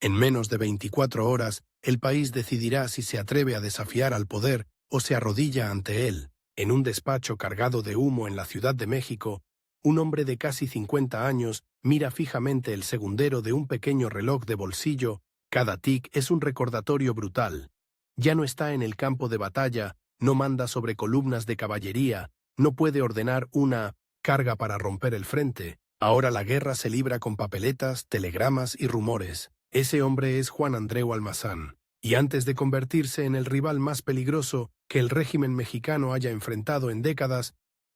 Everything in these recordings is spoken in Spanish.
En menos de 24 horas, el país decidirá si se atreve a desafiar al poder o se arrodilla ante él. En un despacho cargado de humo en la Ciudad de México, un hombre de casi 50 años mira fijamente el segundero de un pequeño reloj de bolsillo. Cada tic es un recordatorio brutal. Ya no está en el campo de batalla, no manda sobre columnas de caballería, no puede ordenar una carga para romper el frente. Ahora la guerra se libra con papeletas, telegramas y rumores. Ese hombre es Juan Andreu Almazán, y antes de convertirse en el rival más peligroso que el régimen mexicano haya enfrentado en décadas,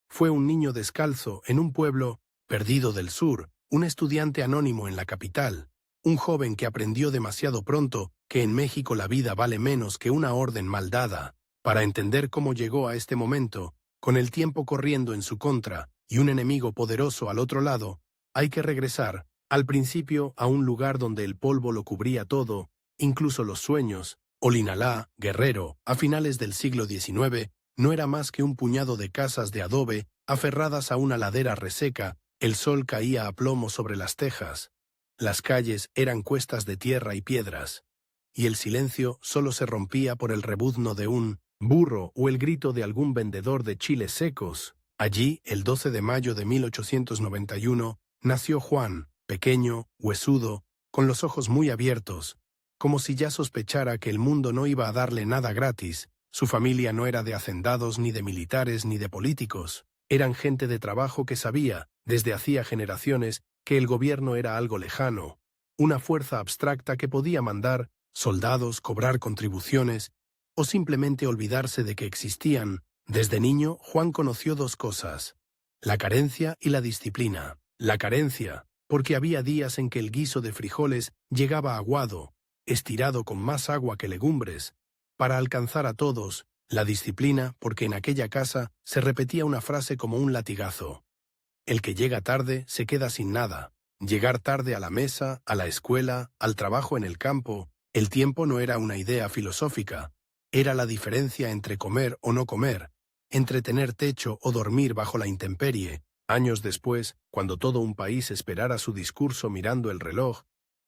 fue un niño descalzo en un pueblo perdido del sur, un estudiante anónimo en la capital, un joven que aprendió demasiado pronto que en México la vida vale menos que una orden mal dada. Para entender cómo llegó a este momento, con el tiempo corriendo en su contra y un enemigo poderoso al otro lado, hay que regresar, al principio, a un lugar donde el polvo lo cubría todo, incluso los sueños. Olinalá, Guerrero, a finales del siglo XIX, no era más que un puñado de casas de adobe aferradas a una ladera reseca. El sol caía a plomo sobre las tejas. Las calles eran cuestas de tierra y piedras, y el silencio solo se rompía por el rebuzno de un burro o el grito de algún vendedor de chiles secos. Allí, el 12 de mayo de 1891, nació Juan, pequeño, huesudo, con los ojos muy abiertos, como si ya sospechara que el mundo no iba a darle nada gratis. Su familia no era de hacendados, ni de militares, ni de políticos. Eran gente de trabajo que sabía, desde hacía generaciones, que el gobierno era algo lejano, una fuerza abstracta que podía mandar soldados, cobrar contribuciones, o simplemente olvidarse de que existían. Desde niño, Juan conoció dos cosas: la carencia y la disciplina. La carencia, porque había días en que el guiso de frijoles llegaba aguado, estirado con más agua que legumbres, para alcanzar a todos. La disciplina, porque en aquella casa se repetía una frase como un latigazo: el que llega tarde se queda sin nada. Llegar tarde a la mesa, a la escuela, al trabajo en el campo. El tiempo no era una idea filosófica, era la diferencia entre comer o no comer, entre tener techo o dormir bajo la intemperie. Años después, cuando todo un país esperara su discurso mirando el reloj,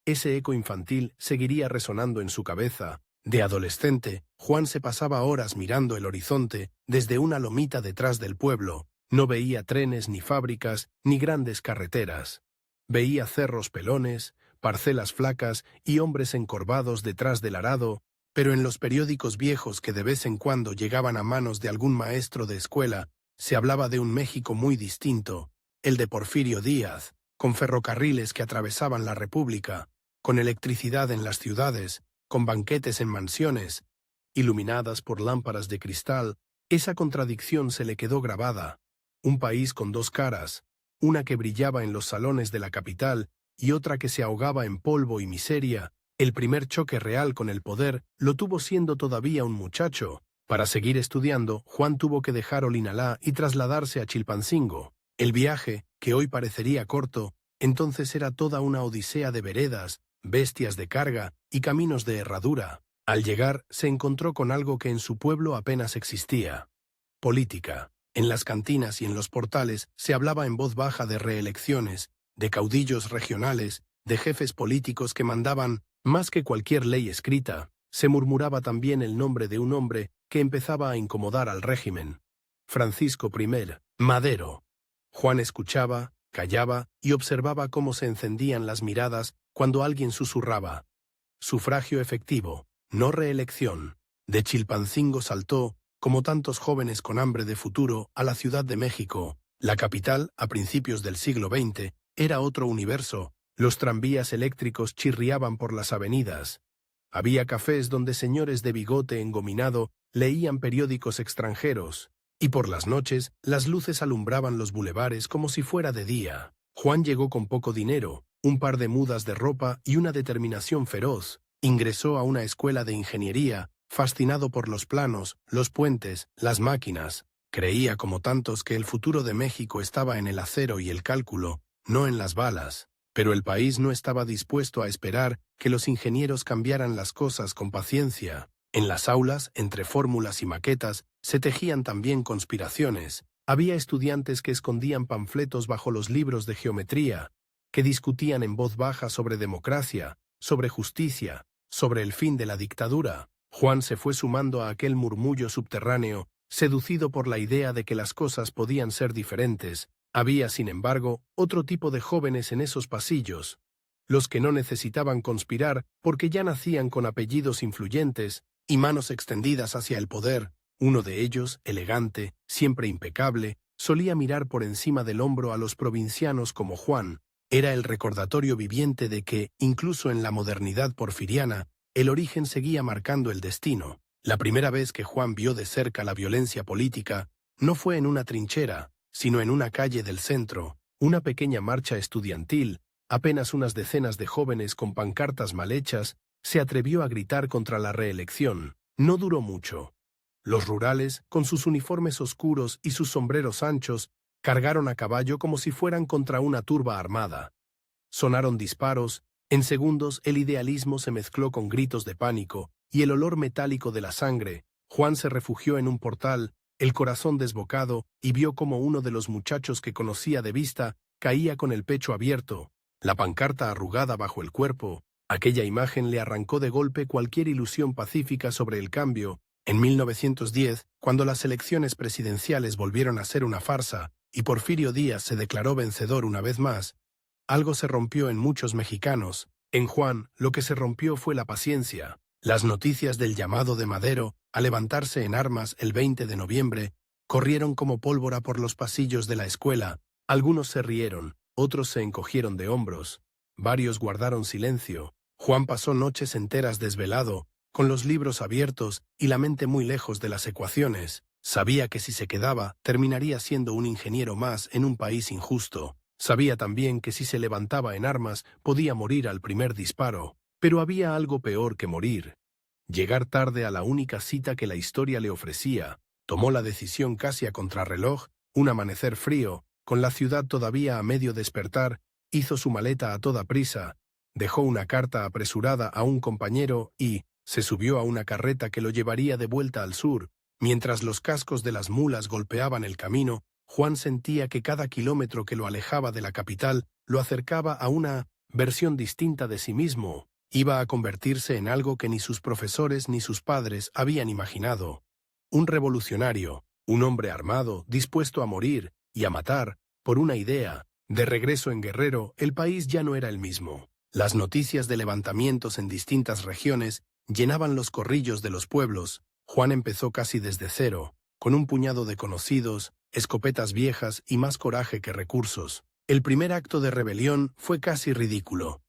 ese eco infantil seguiría resonando en su cabeza. De adolescente, Juan se pasaba horas mirando el horizonte desde una lomita detrás del pueblo. No veía trenes ni fábricas ni grandes carreteras. Veía cerros pelones, parcelas flacas y hombres encorvados detrás del arado, pero en los periódicos viejos que de vez en cuando llegaban a manos de algún maestro de escuela, se hablaba de un México muy distinto, el de Porfirio Díaz, con ferrocarriles que atravesaban la República, con electricidad en las ciudades, con banquetes en mansiones, iluminadas por lámparas de cristal. Esa contradicción se le quedó grabada. Un país con dos caras, una que brillaba en los salones de la capital y otra que se ahogaba en polvo y miseria. El primer choque real con el poder lo tuvo siendo todavía un muchacho. Para seguir estudiando, Juan tuvo que dejar Olinalá y trasladarse a Chilpancingo. El viaje, que hoy parecería corto, entonces era toda una odisea de veredas, bestias de carga y caminos de herradura. Al llegar, se encontró con algo que en su pueblo apenas existía: política. En las cantinas y en los portales se hablaba en voz baja de reelecciones, de caudillos regionales, de jefes políticos que mandaban más que cualquier ley escrita. Se murmuraba también el nombre de un hombre que empezaba a incomodar al régimen: Francisco I. Madero. Juan escuchaba, callaba y observaba cómo se encendían las miradas cuando alguien susurraba: sufragio efectivo, no reelección. De Chilpancingo saltó, como tantos jóvenes con hambre de futuro, a la Ciudad de México. La capital, a principios del siglo XX, era otro universo. Los tranvías eléctricos chirriaban por las avenidas. Había cafés donde señores de bigote engominado leían periódicos extranjeros, y por las noches las luces alumbraban los bulevares como si fuera de día. Juan llegó con poco dinero, un par de mudas de ropa y una determinación feroz. Ingresó a una escuela de ingeniería, fascinado por los planos, los puentes, las máquinas. Creía, como tantos, que el futuro de México estaba en el acero y el cálculo, no en las balas. Pero el país no estaba dispuesto a esperar que los ingenieros cambiaran las cosas con paciencia. En las aulas, entre fórmulas y maquetas, se tejían también conspiraciones. Había estudiantes que escondían panfletos bajo los libros de geometría, que discutían en voz baja sobre democracia, sobre justicia, sobre el fin de la dictadura. Juan se fue sumando a aquel murmullo subterráneo, seducido por la idea de que las cosas podían ser diferentes. Había, sin embargo, otro tipo de jóvenes en esos pasillos, los que no necesitaban conspirar porque ya nacían con apellidos influyentes y manos extendidas hacia el poder. Uno de ellos, elegante, siempre impecable, solía mirar por encima del hombro a los provincianos como Juan. Era el recordatorio viviente de que, incluso en la modernidad porfiriana, el origen seguía marcando el destino. La primera vez que Juan vio de cerca la violencia política no fue en una trinchera, sino en una calle del centro, una pequeña marcha estudiantil. Apenas unas decenas de jóvenes con pancartas mal hechas se atrevió a gritar contra la reelección. No duró mucho. Los rurales, con sus uniformes oscuros y sus sombreros anchos, cargaron a caballo como si fueran contra una turba armada. Sonaron disparos. En segundos el idealismo se mezcló con gritos de pánico y el olor metálico de la sangre. Juan se refugió en un portal, el corazón desbocado, y vio como uno de los muchachos que conocía de vista caía con el pecho abierto, la pancarta arrugada bajo el cuerpo. Aquella imagen le arrancó de golpe cualquier ilusión pacífica sobre el cambio. En 1910, cuando las elecciones presidenciales volvieron a ser una farsa y Porfirio Díaz se declaró vencedor una vez más, algo se rompió en muchos mexicanos. En Juan, lo que se rompió fue la paciencia. Las noticias del llamado de Madero a levantarse en armas el 20 de noviembre corrieron como pólvora por los pasillos de la escuela. Algunos se rieron, otros se encogieron de hombros, varios guardaron silencio. Juan pasó noches enteras desvelado, con los libros abiertos y la mente muy lejos de las ecuaciones. Sabía que si se quedaba, terminaría siendo un ingeniero más en un país injusto. Sabía también que si se levantaba en armas, podía morir al primer disparo. Pero había algo peor que morir. Llegar tarde a la única cita que la historia le ofrecía. Tomó la decisión casi a contrarreloj, un amanecer frío, con la ciudad todavía a medio despertar, hizo su maleta a toda prisa, dejó una carta apresurada a un compañero y se subió a una carreta que lo llevaría de vuelta al sur. Mientras los cascos de las mulas golpeaban el camino, Juan sentía que cada kilómetro que lo alejaba de la capital lo acercaba a una versión distinta de sí mismo. Iba a convertirse en algo que ni sus profesores ni sus padres habían imaginado. Un revolucionario, un hombre armado, dispuesto a morir y a matar por una idea. De regreso en Guerrero, el país ya no era el mismo. Las noticias de levantamientos en distintas regiones llenaban los corrillos de los pueblos. Juan empezó casi desde cero, con un puñado de conocidos, escopetas viejas y más coraje que recursos. El primer acto de rebelión fue casi ridículo.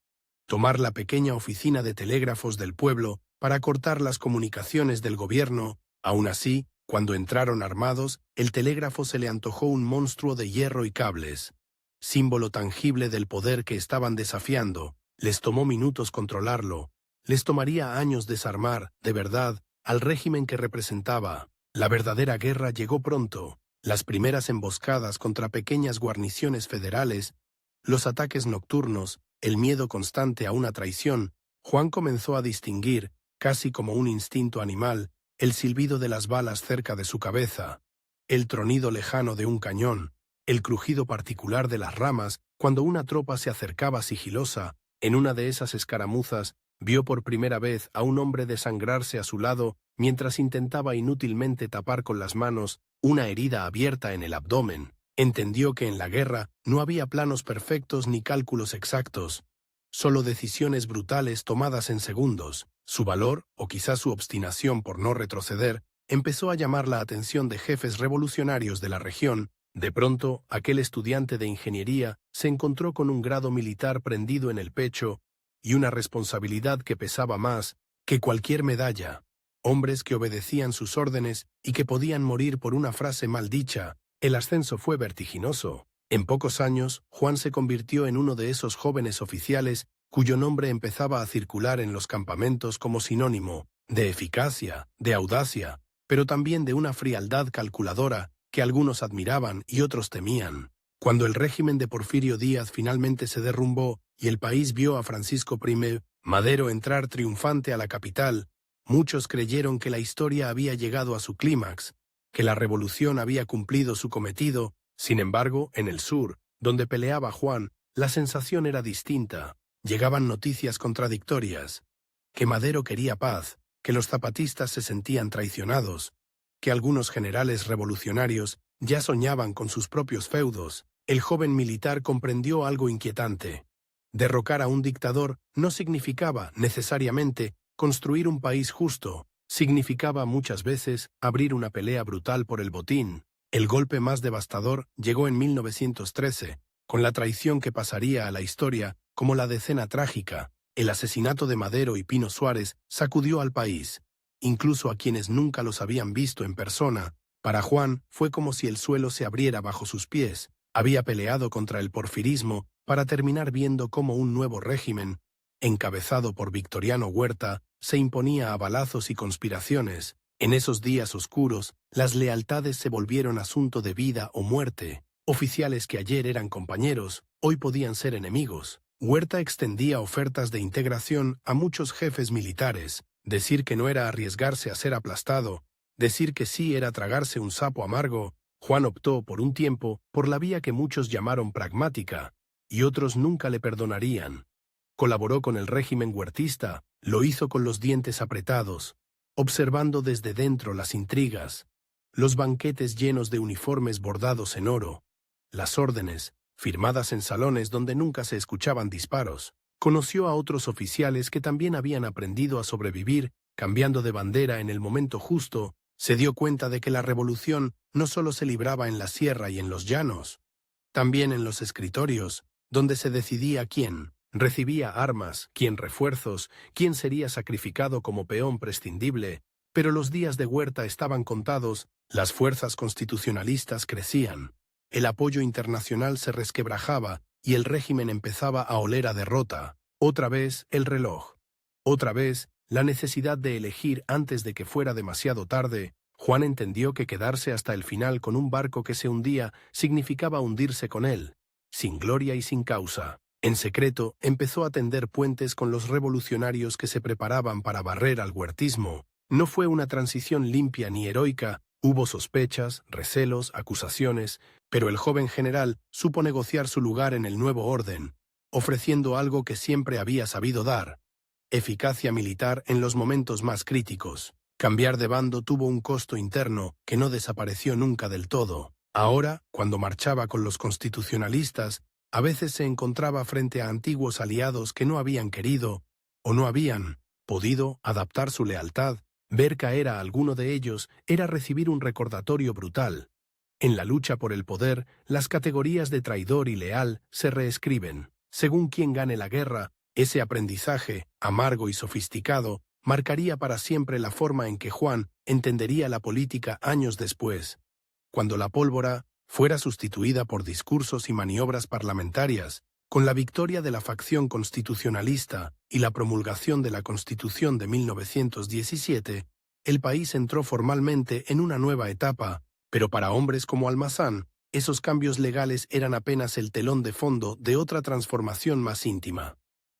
Tomar la pequeña oficina de telégrafos del pueblo para cortar las comunicaciones del gobierno. Aún así, cuando entraron armados, el telégrafo se le antojó un monstruo de hierro y cables, símbolo tangible del poder que estaban desafiando. Les tomó minutos controlarlo. Les tomaría años desarmar, de verdad, al régimen que representaba. La verdadera guerra llegó pronto. Las primeras emboscadas contra pequeñas guarniciones federales, los ataques nocturnos, el miedo constante a una traición. Juan comenzó a distinguir, casi como un instinto animal, el silbido de las balas cerca de su cabeza, el tronido lejano de un cañón, el crujido particular de las ramas cuando una tropa se acercaba sigilosa. En una de esas escaramuzas, vio por primera vez a un hombre desangrarse a su lado mientras intentaba inútilmente tapar con las manos una herida abierta en el abdomen. Entendió que en la guerra no había planos perfectos ni cálculos exactos, solo decisiones brutales tomadas en segundos. Su valor, o quizás su obstinación por no retroceder, empezó a llamar la atención de jefes revolucionarios de la región. De pronto, aquel estudiante de ingeniería se encontró con un grado militar prendido en el pecho y una responsabilidad que pesaba más que cualquier medalla. Hombres que obedecían sus órdenes y que podían morir por una frase mal dicha. El ascenso fue vertiginoso. En pocos años, Juan se convirtió en uno de esos jóvenes oficiales cuyo nombre empezaba a circular en los campamentos como sinónimo de eficacia, de audacia, pero también de una frialdad calculadora que algunos admiraban y otros temían. Cuando el régimen de Porfirio Díaz finalmente se derrumbó y el país vio a Francisco I. Madero entrar triunfante a la capital, muchos creyeron que la historia había llegado a su clímax, que la revolución había cumplido su cometido. Sin embargo, en el sur, donde peleaba Juan, la sensación era distinta. llegaban noticias contradictorias: que Madero quería paz, que los zapatistas se sentían traicionados, que algunos generales revolucionarios ya soñaban con sus propios feudos. El joven militar comprendió algo inquietante. Derrocar a un dictador no significaba, necesariamente, construir un país justo. Significaba muchas veces abrir una pelea brutal por el botín. El golpe más devastador llegó en 1913, con la traición que pasaría a la historia como la Decena Trágica. El asesinato de Madero y Pino Suárez sacudió al país, incluso a quienes nunca los habían visto en persona. Para Juan fue como si el suelo se abriera bajo sus pies. Había peleado contra el porfirismo para terminar viendo cómo un nuevo régimen, encabezado por Victoriano Huerta, se imponía a balazos y conspiraciones. En esos días oscuros, las lealtades se volvieron asunto de vida o muerte. Oficiales que ayer eran compañeros, hoy podían ser enemigos. Huerta extendía ofertas de integración a muchos jefes militares. Decir que no era arriesgarse a ser aplastado, decir que sí era tragarse un sapo amargo. Juan optó por un tiempo por la vía que muchos llamaron pragmática, y otros nunca le perdonarían. Colaboró con el régimen huertista, lo hizo con los dientes apretados, observando desde dentro las intrigas, los banquetes llenos de uniformes bordados en oro, las órdenes, firmadas en salones donde nunca se escuchaban disparos. Conoció a otros oficiales que también habían aprendido a sobrevivir, cambiando de bandera en el momento justo. Se dio cuenta de que la revolución no solo se libraba en la sierra y en los llanos, también en los escritorios, donde se decidía quién recibía armas, quién refuerzos, quién sería sacrificado como peón prescindible. Pero los días de Huerta estaban contados. Las fuerzas constitucionalistas crecían, el apoyo internacional se resquebrajaba y el régimen empezaba a oler a derrota. Otra vez el reloj. Otra vez la necesidad de elegir antes de que fuera demasiado tarde. Juan entendió que quedarse hasta el final con un barco que se hundía significaba hundirse con él, sin gloria y sin causa. En secreto, empezó a tender puentes con los revolucionarios que se preparaban para barrer al huertismo. No fue una transición limpia ni heroica. Hubo sospechas, recelos, acusaciones, pero el joven general supo negociar su lugar en el nuevo orden, ofreciendo algo que siempre había sabido dar: eficacia militar en los momentos más críticos. Cambiar de bando tuvo un costo interno que no desapareció nunca del todo. Ahora, cuando marchaba con los constitucionalistas, a veces se encontraba frente a antiguos aliados que no habían querido o no habían podido adaptar su lealtad. Ver caer a alguno de ellos era recibir un recordatorio brutal. En la lucha por el poder, las categorías de traidor y leal se reescriben. Según quien gane la guerra, ese aprendizaje, amargo y sofisticado, marcaría para siempre la forma en que Juan entendería la política años después, cuando la pólvora fuera sustituida por discursos y maniobras parlamentarias. Con la victoria de la facción constitucionalista y la promulgación de la Constitución de 1917, el país entró formalmente en una nueva etapa, pero para hombres como Almazán, esos cambios legales eran apenas el telón de fondo de otra transformación más íntima.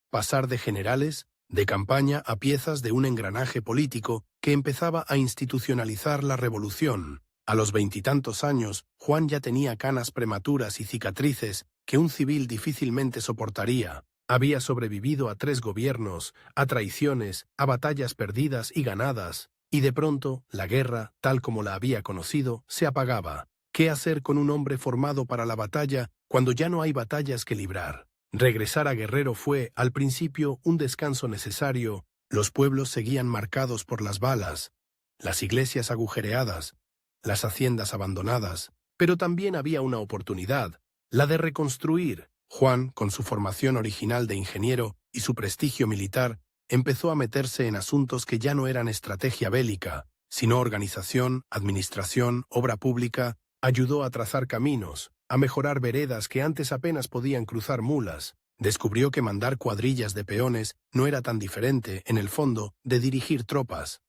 Pasar de generales, de campaña, a piezas de un engranaje político que empezaba a institucionalizar la revolución. A los 20 años, Juan ya tenía canas prematuras y cicatrices que un civil difícilmente soportaría. Había sobrevivido a 3 gobiernos, a traiciones, a batallas perdidas y ganadas, y de pronto, la guerra, tal como la había conocido, se apagaba. ¿Qué hacer con un hombre formado para la batalla cuando ya no hay batallas que librar? Regresar a Guerrero fue, al principio, un descanso necesario. Los pueblos seguían marcados por las balas, las iglesias agujereadas, las haciendas abandonadas, pero también había una oportunidad, la de reconstruir. Juan, con su formación original de ingeniero y su prestigio militar, empezó a meterse en asuntos que ya no eran estrategia bélica, sino organización, administración, obra pública. Ayudó a trazar caminos, a mejorar veredas que antes apenas podían cruzar mulas. Descubrió que mandar cuadrillas de peones no era tan diferente, en el fondo, de dirigir tropas.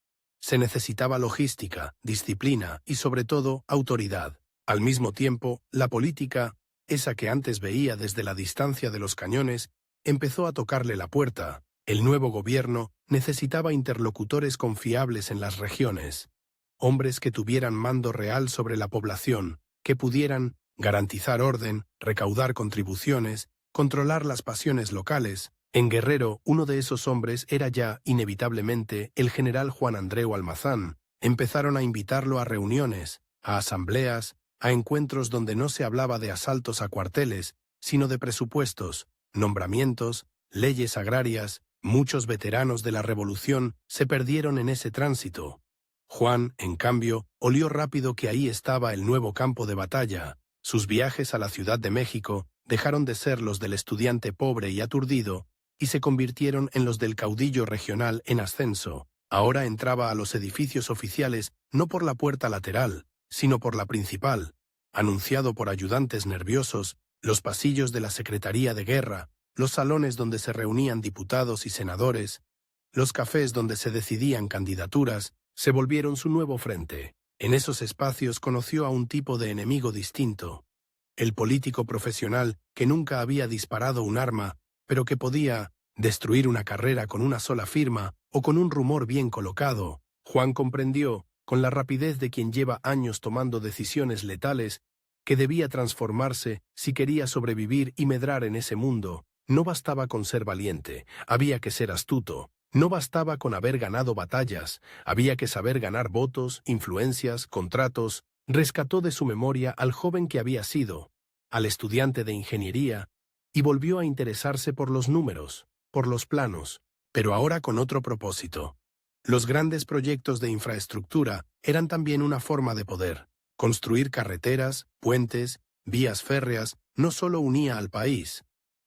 Se necesitaba logística, disciplina y, sobre todo, autoridad. Al mismo tiempo, la política, esa que antes veía desde la distancia de los cañones, empezó a tocarle la puerta. El nuevo gobierno necesitaba interlocutores confiables en las regiones, hombres que tuvieran mando real sobre la población, que pudieran garantizar orden, recaudar contribuciones, controlar las pasiones locales. En Guerrero, uno de esos hombres era ya, inevitablemente, el general Juan Andreu Almazán. Empezaron a invitarlo a reuniones, a asambleas, a encuentros donde no se hablaba de asaltos a cuarteles, sino de presupuestos, nombramientos, leyes agrarias. Muchos veteranos de la Revolución se perdieron en ese tránsito. Juan, en cambio, olió rápido que ahí estaba el nuevo campo de batalla. Sus viajes a la Ciudad de México dejaron de ser los del estudiante pobre y aturdido, y se convirtieron en los del caudillo regional en ascenso. Ahora entraba a los edificios oficiales no por la puerta lateral, sino por la principal. Anunciado por ayudantes nerviosos, los pasillos de la Secretaría de Guerra, los salones donde se reunían diputados y senadores, los cafés donde se decidían candidaturas, se volvieron su nuevo frente. En esos espacios conoció a un tipo de enemigo distinto. El político profesional que nunca había disparado un arma, pero que podía destruir una carrera con una sola firma o con un rumor bien colocado. Juan comprendió, con la rapidez de quien lleva años tomando decisiones letales, que debía transformarse si quería sobrevivir y medrar en ese mundo. No bastaba con ser valiente, había que ser astuto. No bastaba con haber ganado batallas, había que saber ganar votos, influencias, contratos. Rescató de su memoria al joven que había sido, al estudiante de ingeniería, y volvió a interesarse por los números, por los planos, pero ahora con otro propósito. Los grandes proyectos de infraestructura eran también una forma de poder. Construir carreteras, puentes, vías férreas, no solo unía al país,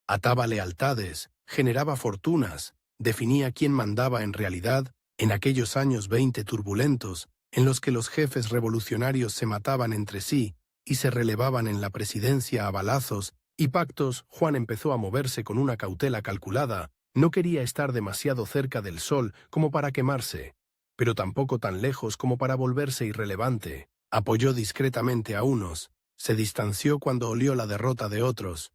ataba lealtades, generaba fortunas, definía quién mandaba en realidad en aquellos años 20 turbulentos, en los que los jefes revolucionarios se mataban entre sí y se relevaban en la presidencia a balazos y pactos. Juan empezó a moverse con una cautela calculada. No quería estar demasiado cerca del sol como para quemarse, pero tampoco tan lejos como para volverse irrelevante. Apoyó discretamente a unos, se distanció cuando olió la derrota de otros,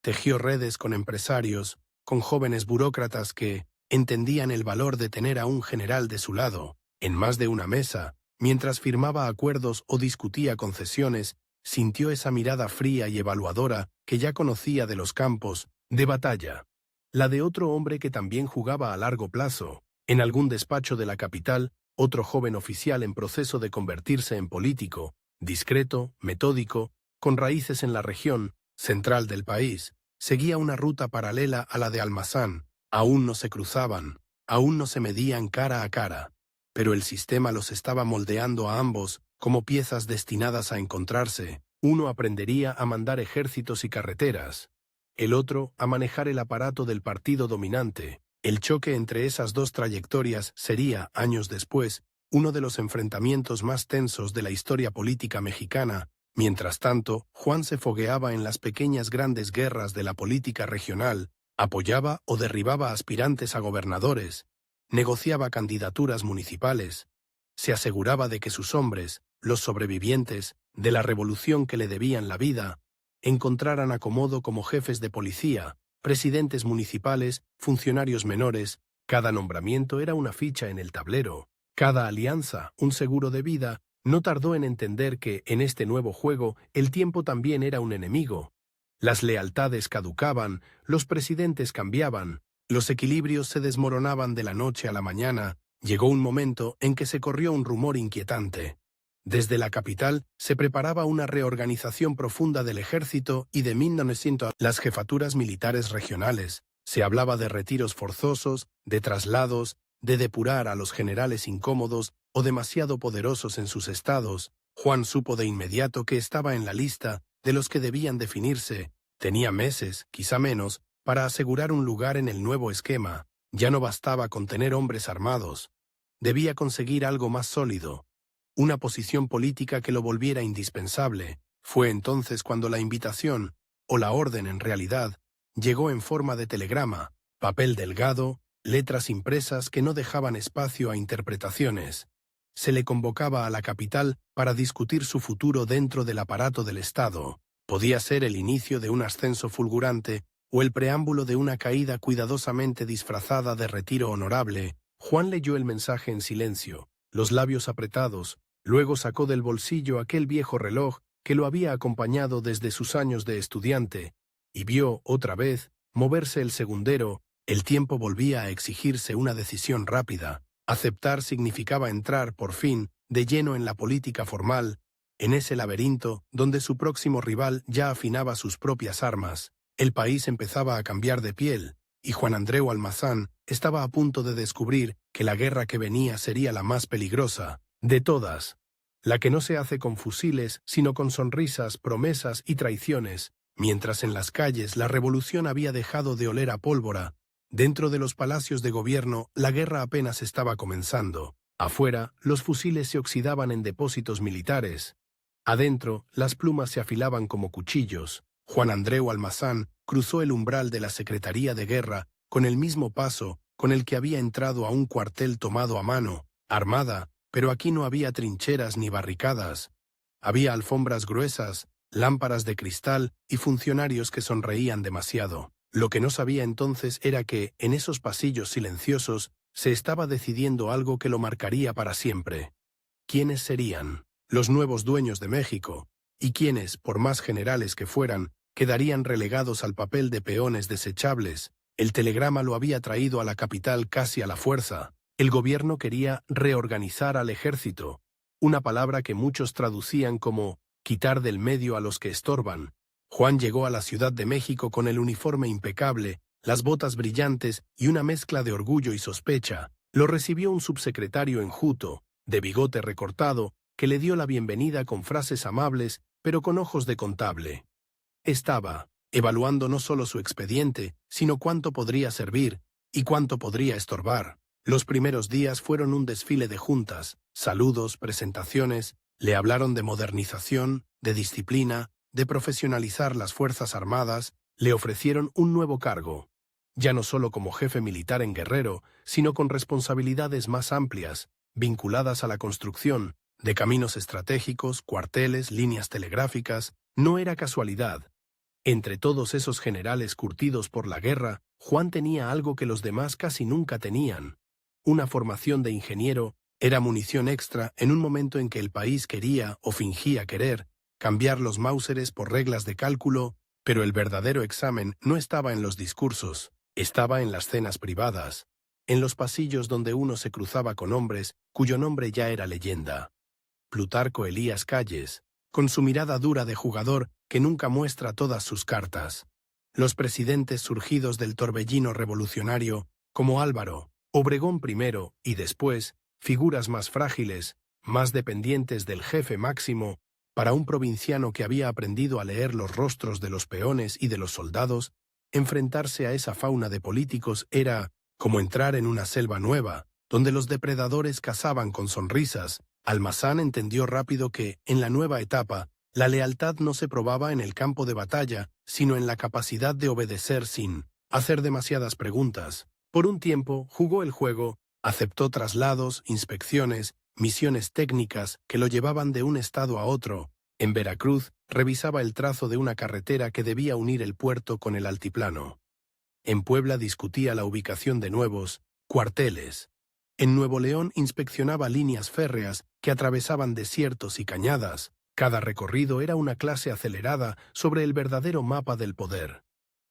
tejió redes con empresarios, con jóvenes burócratas que entendían el valor de tener a un general de su lado. En más de una mesa, mientras firmaba acuerdos o discutía concesiones, sintió esa mirada fría y evaluadora que ya conocía de los campos de batalla. La de otro hombre que también jugaba a largo plazo. En algún despacho de la capital, otro joven oficial en proceso de convertirse en político, discreto, metódico, con raíces en la región central del país, seguía una ruta paralela a la de Almazán. Aún no se cruzaban, aún no se medían cara a cara, pero el sistema los estaba moldeando a ambos como piezas destinadas a encontrarse. Uno aprendería a mandar ejércitos y carreteras, el otro a manejar el aparato del partido dominante. El choque entre esas dos trayectorias sería, años después, uno de los enfrentamientos más tensos de la historia política mexicana. Mientras tanto, Juan se fogueaba en las pequeñas grandes guerras de la política regional, apoyaba o derribaba aspirantes a gobernadores, negociaba candidaturas municipales, se aseguraba de que sus hombres, los sobrevivientes de la revolución que le debían la vida, encontraran acomodo como jefes de policía, presidentes municipales, funcionarios menores. Cada nombramiento era una ficha en el tablero, cada alianza un seguro de vida. No tardó en entender que, en este nuevo juego, el tiempo también era un enemigo. Las lealtades caducaban, los presidentes cambiaban, los equilibrios se desmoronaban de la noche a la mañana. Llegó un momento en que se corrió un rumor inquietante. Desde la capital se preparaba una reorganización profunda del ejército y de 1900 las jefaturas militares regionales. Se hablaba de retiros forzosos, de traslados, de depurar a los generales incómodos o demasiado poderosos en sus estados. Juan supo de inmediato que estaba en la lista de los que debían definirse. Tenía meses, quizá menos, para asegurar un lugar en el nuevo esquema. Ya no bastaba con tener hombres armados. Debía conseguir algo más sólido, una posición política que lo volviera indispensable. Fue entonces cuando la invitación, o la orden en realidad, llegó en forma de telegrama, papel delgado, letras impresas que no dejaban espacio a interpretaciones. Se le convocaba a la capital para discutir su futuro dentro del aparato del Estado. Podía ser el inicio de un ascenso fulgurante o el preámbulo de una caída cuidadosamente disfrazada de retiro honorable. Juan leyó el mensaje en silencio, los labios apretados. Luego sacó del bolsillo aquel viejo reloj que lo había acompañado desde sus años de estudiante, y vio, otra vez, moverse el segundero, El tiempo volvía a exigirse una decisión rápida. Aceptar significaba entrar, por fin, de lleno en la política formal, en ese laberinto donde su próximo rival ya afinaba sus propias armas. El país empezaba a cambiar de piel, y Juan Andreu Almazán estaba a punto de descubrir que la guerra que venía sería la más peligrosa de todas, la que no se hace con fusiles, sino con sonrisas, promesas y traiciones. Mientras en las calles la revolución había dejado de oler a pólvora, dentro de los palacios de gobierno la guerra apenas estaba comenzando. Afuera, los fusiles se oxidaban en depósitos militares. Adentro, las plumas se afilaban como cuchillos. Juan Andreu Almazán cruzó el umbral de la Secretaría de Guerra con el mismo paso con el que había entrado a un cuartel tomado a mano, armada, pero aquí no había trincheras ni barricadas. Había alfombras gruesas, lámparas de cristal y funcionarios que sonreían demasiado. Lo que no sabía entonces era que, en esos pasillos silenciosos, se estaba decidiendo algo que lo marcaría para siempre. ¿Quiénes serían los nuevos dueños de México? Y quiénes, por más generales que fueran, quedarían relegados al papel de peones desechables. El telegrama lo había traído a la capital casi a la fuerza. El gobierno quería reorganizar al ejército, una palabra que muchos traducían como quitar del medio a los que estorban. Juan llegó a la Ciudad de México con el uniforme impecable, las botas brillantes y una mezcla de orgullo y sospecha. Lo recibió un subsecretario enjuto, de bigote recortado, que le dio la bienvenida con frases amables, pero con ojos de contable. Estaba evaluando no solo su expediente, sino cuánto podría servir y cuánto podría estorbar. Los primeros días fueron un desfile de juntas, saludos, presentaciones. Le hablaron de modernización, de disciplina, de profesionalizar las Fuerzas Armadas. Le ofrecieron un nuevo cargo, ya no solo como jefe militar en Guerrero, sino con responsabilidades más amplias, vinculadas a la construcción de caminos estratégicos, cuarteles, líneas telegráficas. No era casualidad. Entre todos esos generales curtidos por la guerra, Juan tenía algo que los demás casi nunca tenían. Una formación de ingeniero. Era munición extra en un momento en que el país quería, o fingía querer, cambiar los Mauseres por reglas de cálculo, pero el verdadero examen no estaba en los discursos, estaba en las cenas privadas, en los pasillos donde uno se cruzaba con hombres cuyo nombre ya era leyenda. Plutarco Elías Calles, con su mirada dura de jugador que nunca muestra todas sus cartas. Los presidentes surgidos del torbellino revolucionario, como Álvaro, Obregón primero y después, figuras más frágiles, más dependientes del jefe máximo. Para un provinciano que había aprendido a leer los rostros de los peones y de los soldados, enfrentarse a esa fauna de políticos era como entrar en una selva nueva, donde los depredadores cazaban con sonrisas. Almazán entendió rápido que, en la nueva etapa, la lealtad no se probaba en el campo de batalla, sino en la capacidad de obedecer sin hacer demasiadas preguntas. Por un tiempo jugó el juego, aceptó traslados, inspecciones, misiones técnicas que lo llevaban de un estado a otro. En Veracruz, revisaba el trazo de una carretera que debía unir el puerto con el altiplano. En Puebla discutía la ubicación de nuevos cuarteles. En Nuevo León inspeccionaba líneas férreas que atravesaban desiertos y cañadas. Cada recorrido era una clase acelerada sobre el verdadero mapa del poder.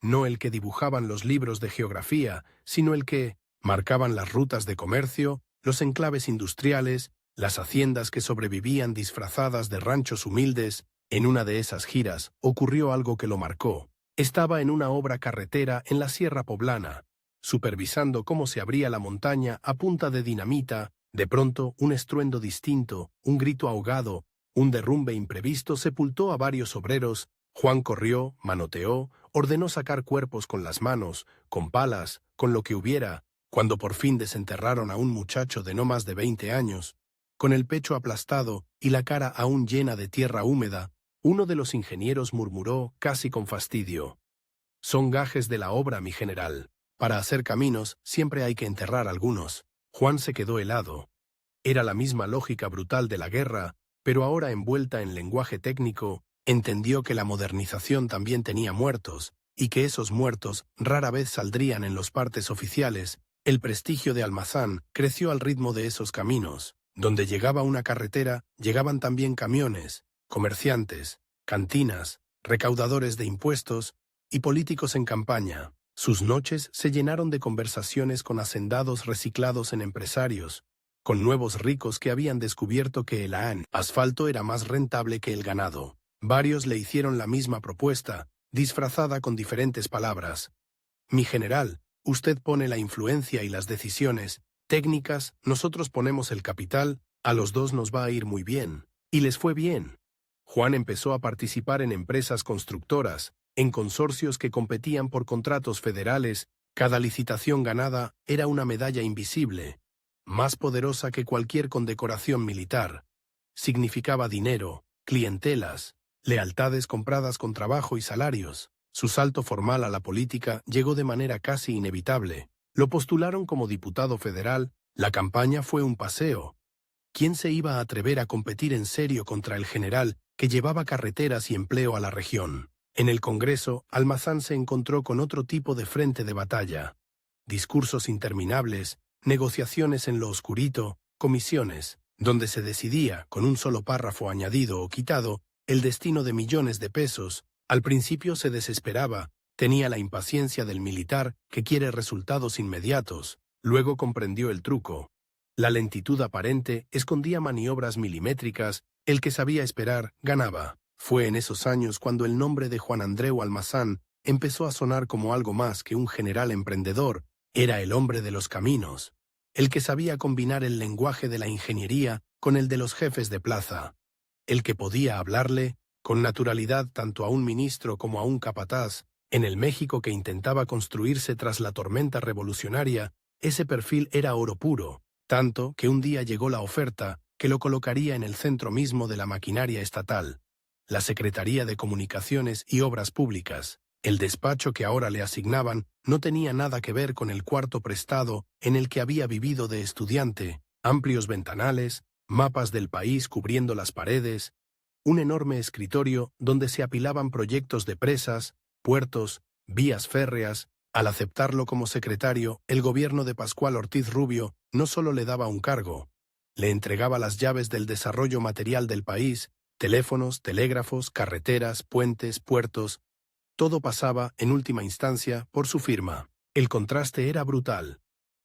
No el que dibujaban los libros de geografía, sino el que marcaban las rutas de comercio, los enclaves industriales, las haciendas que sobrevivían disfrazadas de ranchos humildes. En una de esas giras ocurrió algo que lo marcó. Estaba en una obra carretera en la Sierra Poblana, supervisando cómo se abría la montaña a punta de dinamita. De pronto, un estruendo distinto, un grito ahogado, un derrumbe imprevisto sepultó a varios obreros. Juan corrió, manoteó, ordenó sacar cuerpos con las manos, con palas, con lo que hubiera. Cuando por fin desenterraron a un muchacho de no más de 20 años, con el pecho aplastado y la cara aún llena de tierra húmeda, uno de los ingenieros murmuró casi con fastidio: «Son gajes de la obra, mi general. Para hacer caminos siempre hay que enterrar algunos». Juan se quedó helado. Era la misma lógica brutal de la guerra, pero ahora envuelta en lenguaje técnico. Entendió que la modernización también tenía muertos, y que esos muertos rara vez saldrían en los partes oficiales. El prestigio de Almazán creció al ritmo de esos caminos. Donde llegaba una carretera, llegaban también camiones, comerciantes, cantinas, recaudadores de impuestos y políticos en campaña. Sus noches se llenaron de conversaciones con hacendados reciclados en empresarios, con nuevos ricos que habían descubierto que el asfalto era más rentable que el ganado. Varios le hicieron la misma propuesta, disfrazada con diferentes palabras. Mi general, usted pone la influencia y las decisiones técnicas, nosotros ponemos el capital, a los dos nos va a ir muy bien. Y les fue bien. Juan empezó a participar en empresas constructoras, en consorcios que competían por contratos federales. Cada licitación ganada era una medalla invisible, más poderosa que cualquier condecoración militar. Significaba dinero, clientelas, lealtades compradas con trabajo y salarios. Su salto formal a la política llegó de manera casi inevitable. Lo postularon como diputado federal, la campaña fue un paseo. ¿Quién se iba a atrever a competir en serio contra el general que llevaba carreteras y empleo a la región? En el Congreso, Almazán se encontró con otro tipo de frente de batalla. Discursos interminables, negociaciones en lo oscurito, comisiones, donde se decidía, con un solo párrafo añadido o quitado, el destino de millones de pesos. Al principio se desesperaba, tenía la impaciencia del militar que quiere resultados inmediatos, luego comprendió el truco. La lentitud aparente escondía maniobras milimétricas, el que sabía esperar, ganaba. Fue en esos años cuando el nombre de Juan Andreu Almazán empezó a sonar como algo más que un general emprendedor. Era el hombre de los caminos, el que sabía combinar el lenguaje de la ingeniería con el de los jefes de plaza, el que podía hablarle con naturalidad tanto a un ministro como a un capataz. En el México que intentaba construirse tras la tormenta revolucionaria, ese perfil era oro puro, tanto que un día llegó la oferta que lo colocaría en el centro mismo de la maquinaria estatal, la Secretaría de Comunicaciones y Obras Públicas. El despacho que ahora le asignaban no tenía nada que ver con el cuarto prestado en el que había vivido de estudiante, amplios ventanales, mapas del país cubriendo las paredes, un enorme escritorio donde se apilaban proyectos de presas, puertos, vías férreas. Al aceptarlo como secretario, el gobierno de Pascual Ortiz Rubio no solo le daba un cargo, le entregaba las llaves del desarrollo material del país, teléfonos, telégrafos, carreteras, puentes, puertos. Todo pasaba, en última instancia, por su firma. El contraste era brutal.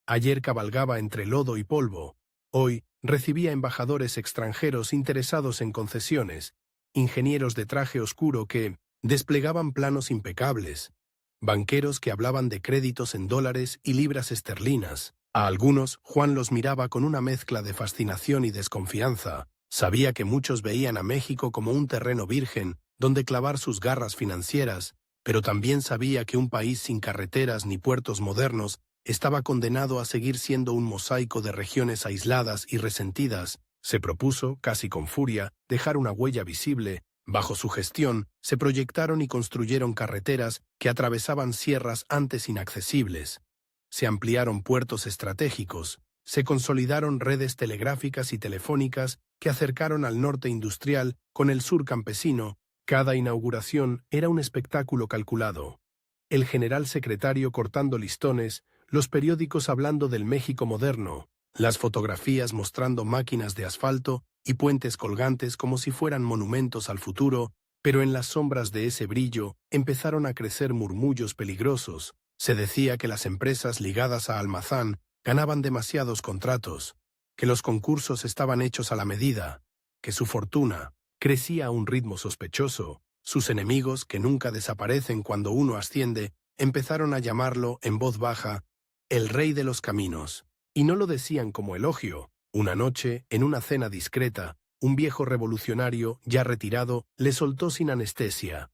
Ayer cabalgaba entre lodo y polvo. Hoy recibía embajadores extranjeros interesados en concesiones, ingenieros de traje oscuro que desplegaban planos impecables, banqueros que hablaban de créditos en dólares y libras esterlinas. A algunos, Juan los miraba con una mezcla de fascinación y desconfianza. Sabía que muchos veían a México como un terreno virgen donde clavar sus garras financieras, pero también sabía que un país sin carreteras ni puertos modernos estaba condenado a seguir siendo un mosaico de regiones aisladas y resentidas. Se propuso, casi con furia, dejar una huella visible. Bajo su gestión, se proyectaron y construyeron carreteras que atravesaban sierras antes inaccesibles. Se ampliaron puertos estratégicos, se consolidaron redes telegráficas y telefónicas que acercaron al norte industrial con el sur campesino. Cada inauguración era un espectáculo calculado. El general secretario cortando listones, los periódicos hablando del México moderno, las fotografías mostrando máquinas de asfalto y puentes colgantes como si fueran monumentos al futuro, pero en las sombras de ese brillo empezaron a crecer murmullos peligrosos. Se decía que las empresas ligadas a Almazán ganaban demasiados contratos, que los concursos estaban hechos a la medida, que su fortuna crecía a un ritmo sospechoso. Sus enemigos, que nunca desaparecen cuando uno asciende, empezaron a llamarlo, en voz baja, el rey de los caminos. Y no lo decían como elogio. Una noche, en una cena discreta, un viejo revolucionario, ya retirado, le soltó sin anestesia: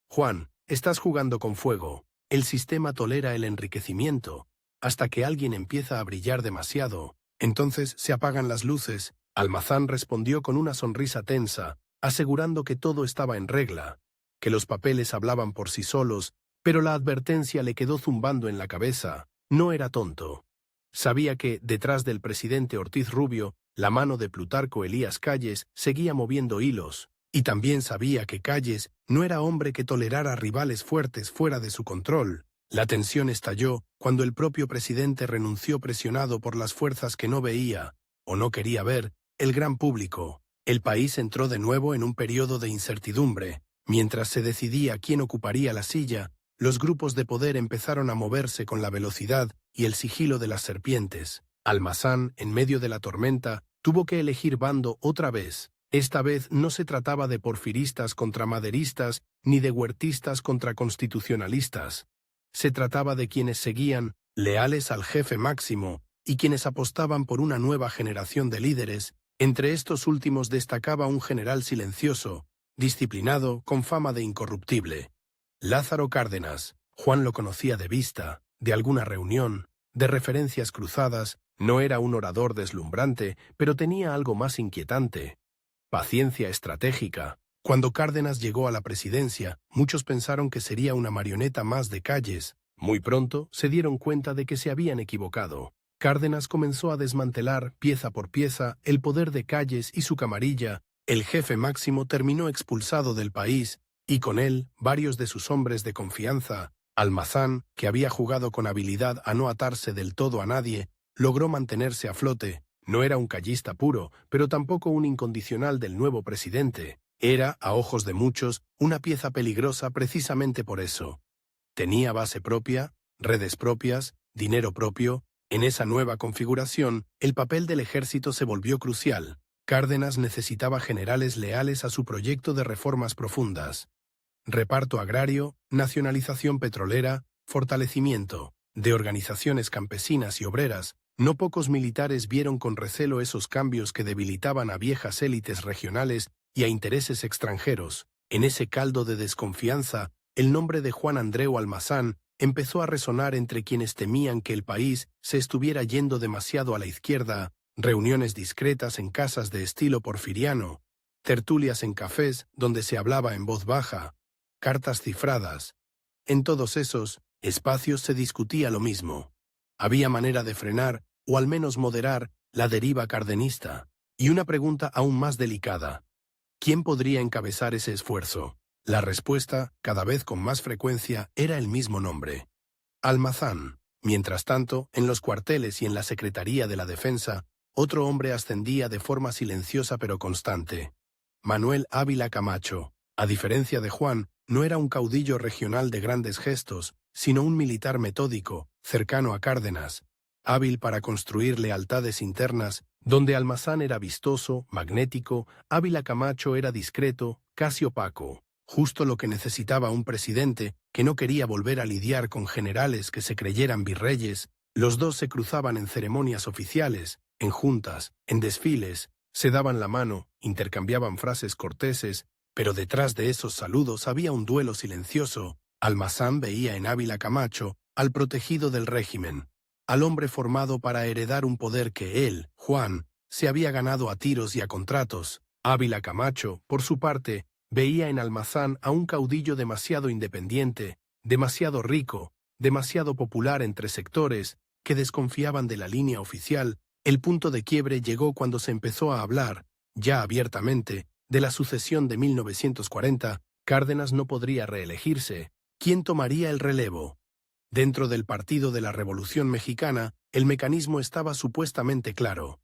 «Juan, estás jugando con fuego. El sistema tolera el enriquecimiento, hasta que alguien empieza a brillar demasiado. Entonces se apagan las luces». Almazán respondió con una sonrisa tensa, asegurando que todo estaba en regla, que los papeles hablaban por sí solos, pero la advertencia le quedó zumbando en la cabeza. No era tonto. Sabía que, detrás del presidente Ortiz Rubio, la mano de Plutarco Elías Calles seguía moviendo hilos, y también sabía que Calles no era hombre que tolerara rivales fuertes fuera de su control. La tensión estalló cuando el propio presidente renunció presionado por las fuerzas que no veía, o no quería ver, el gran público. El país entró de nuevo en un periodo de incertidumbre. Mientras se decidía quién ocuparía la silla, los grupos de poder empezaron a moverse con la velocidad y el sigilo de las serpientes. Almazán, en medio de la tormenta, tuvo que elegir bando otra vez. Esta vez no se trataba de porfiristas contra maderistas ni de huertistas contra constitucionalistas. Se trataba de quienes seguían, leales al jefe máximo, y quienes apostaban por una nueva generación de líderes. Entre estos últimos destacaba un general silencioso, disciplinado, con fama de incorruptible. Lázaro Cárdenas. Juan lo conocía de vista, de alguna reunión, de referencias cruzadas. No era un orador deslumbrante, pero tenía algo más inquietante: paciencia estratégica. Cuando Cárdenas llegó a la presidencia, muchos pensaron que sería una marioneta más de Calles. Muy pronto se dieron cuenta de que se habían equivocado. Cárdenas comenzó a desmantelar, pieza por pieza, el poder de Calles y su camarilla. El jefe máximo terminó expulsado del país, y con él varios de sus hombres de confianza. Almazán, que había jugado con habilidad a no atarse del todo a nadie, logró mantenerse a flote. No era un callista puro, pero tampoco un incondicional del nuevo presidente. Era, a ojos de muchos, una pieza peligrosa precisamente por eso. Tenía base propia, redes propias, dinero propio. En esa nueva configuración, el papel del ejército se volvió crucial. Cárdenas necesitaba generales leales a su proyecto de reformas profundas. Reparto agrario, nacionalización petrolera, fortalecimiento de organizaciones campesinas y obreras. No pocos militares vieron con recelo esos cambios que debilitaban a viejas élites regionales y a intereses extranjeros. En ese caldo de desconfianza, el nombre de Juan Andreu Almazán empezó a resonar entre quienes temían que el país se estuviera yendo demasiado a la izquierda. Reuniones discretas en casas de estilo porfiriano, tertulias en cafés donde se hablaba en voz baja, cartas cifradas. En todos esos espacios se discutía lo mismo. Había manera de frenar, o al menos moderar, la deriva cardenista. Y una pregunta aún más delicada: ¿quién podría encabezar ese esfuerzo? La respuesta, cada vez con más frecuencia, era el mismo nombre: Almazán. Mientras tanto, en los cuarteles y en la Secretaría de la Defensa, otro hombre ascendía de forma silenciosa pero constante: Manuel Ávila Camacho. A diferencia de Juan, no era un caudillo regional de grandes gestos, sino un militar metódico, cercano a Cárdenas, hábil para construir lealtades internas. Donde Almazán era vistoso, magnético, Ávila Camacho era discreto, casi opaco. Justo lo que necesitaba un presidente que no quería volver a lidiar con generales que se creyeran virreyes. Los dos se cruzaban en ceremonias oficiales, en juntas, en desfiles, se daban la mano, intercambiaban frases corteses, pero detrás de esos saludos había un duelo silencioso. Almazán veía en Ávila Camacho al protegido del régimen, al hombre formado para heredar un poder que él, Juan, se había ganado a tiros y a contratos. Ávila Camacho, por su parte, veía en Almazán a un caudillo demasiado independiente, demasiado rico, demasiado popular entre sectores que desconfiaban de la línea oficial. El punto de quiebre llegó cuando se empezó a hablar, ya abiertamente, de la sucesión de 1940. Cárdenas no podría reelegirse. ¿Quién tomaría el relevo? Dentro del Partido de la Revolución Mexicana, el mecanismo estaba supuestamente claro.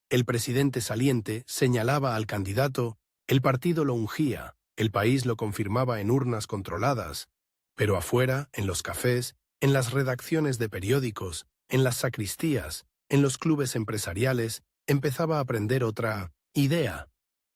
El presidente saliente señalaba al candidato, el partido lo ungía, el país lo confirmaba en urnas controladas, pero afuera, en los cafés, en las redacciones de periódicos, en las sacristías, en los clubes empresariales, empezaba a aprender otra idea.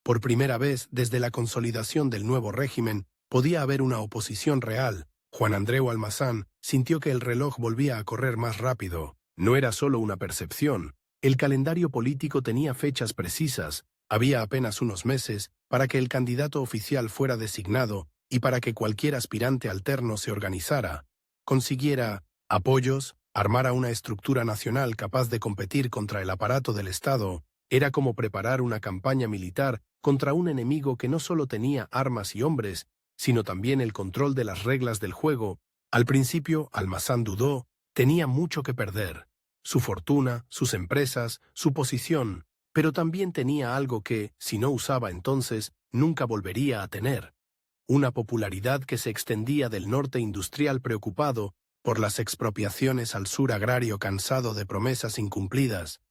Por primera vez, desde la consolidación del nuevo régimen, podía haber una oposición real. Juan Andreu Almazán sintió que el reloj volvía a correr más rápido. No era solo una percepción. El calendario político tenía fechas precisas. Había apenas unos meses para que el candidato oficial fuera designado y para que cualquier aspirante alterno se organizara, consiguiera apoyos, armara una estructura nacional capaz de competir contra el aparato del Estado. Era como preparar una campaña militar contra un enemigo que no solo tenía armas y hombres, sino también el control de las reglas del juego. Al principio, Almazán dudó, tenía mucho que perder: su fortuna, sus empresas, su posición, pero también tenía algo que, si no usaba entonces, nunca volvería a tener: una popularidad que se extendía del norte industrial preocupado por las expropiaciones al sur agrario cansado de promesas incumplidas,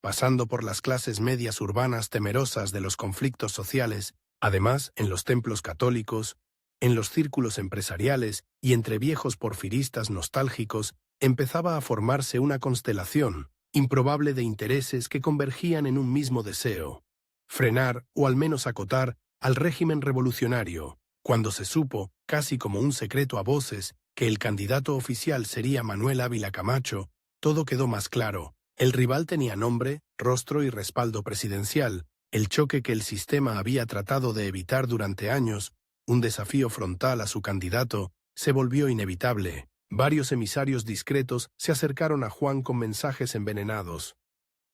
pasando por las clases medias urbanas temerosas de los conflictos sociales. Además, en los templos católicos, En los círculos empresariales y entre viejos porfiristas nostálgicos empezaba a formarse una constelación improbable de intereses que convergían en un mismo deseo: frenar o al menos acotar al régimen revolucionario. Cuando se supo, casi como un secreto a voces, que el candidato oficial sería Manuel Ávila Camacho, todo quedó más claro. El rival tenía nombre, rostro y respaldo presidencial. El choque que el sistema había tratado de evitar durante años, un desafío frontal a su candidato, se volvió inevitable. Varios emisarios discretos se acercaron a Juan con mensajes envenenados.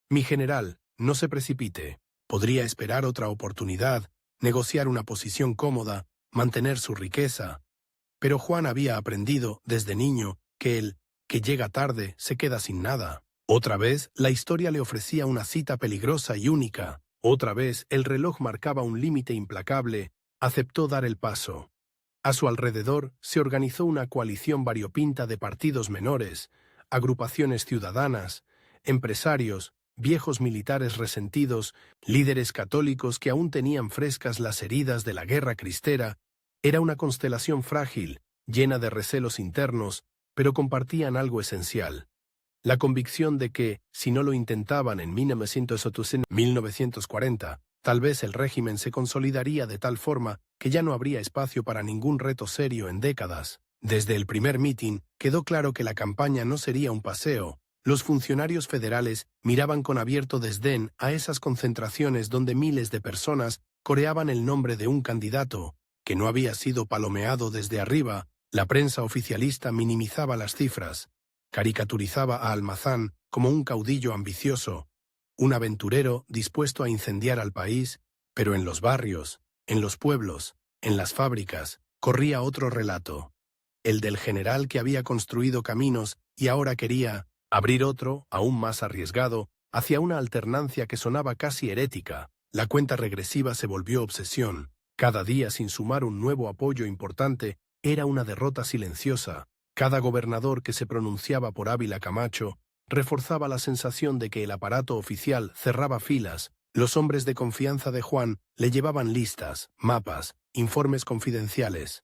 «Mi general, no se precipite. Podría esperar otra oportunidad, negociar una posición cómoda, mantener su riqueza». Pero Juan había aprendido, desde niño, que el que llega tarde se queda sin nada. Otra vez, la historia le ofrecía una cita peligrosa y única. Otra vez, el reloj marcaba un límite implacable. Aceptó dar el paso. A su alrededor se organizó una coalición variopinta de partidos menores, agrupaciones ciudadanas, empresarios, viejos militares resentidos, líderes católicos que aún tenían frescas las heridas de la guerra cristera. Era una constelación frágil, llena de recelos internos, pero compartían algo esencial: la convicción de que, si no lo intentaban en 1940, tal vez el régimen se consolidaría de tal forma que ya no habría espacio para ningún reto serio en décadas. Desde el primer mitin, quedó claro que la campaña no sería un paseo. Los funcionarios federales miraban con abierto desdén a esas concentraciones donde miles de personas coreaban el nombre de un candidato que no había sido palomeado desde arriba. La prensa oficialista minimizaba las cifras, caricaturizaba a Almazán como un caudillo ambicioso, un aventurero dispuesto a incendiar al país, pero en los barrios, en los pueblos, en las fábricas, corría otro relato: el del general que había construido caminos y ahora quería abrir otro, aún más arriesgado, hacia una alternancia que sonaba casi herética. La cuenta regresiva se volvió obsesión. Cada día, sin sumar un nuevo apoyo importante, era una derrota silenciosa. Cada gobernador que se pronunciaba por Ávila Camacho reforzaba la sensación de que el aparato oficial cerraba filas. Los hombres de confianza de Juan le llevaban listas, mapas, informes confidenciales.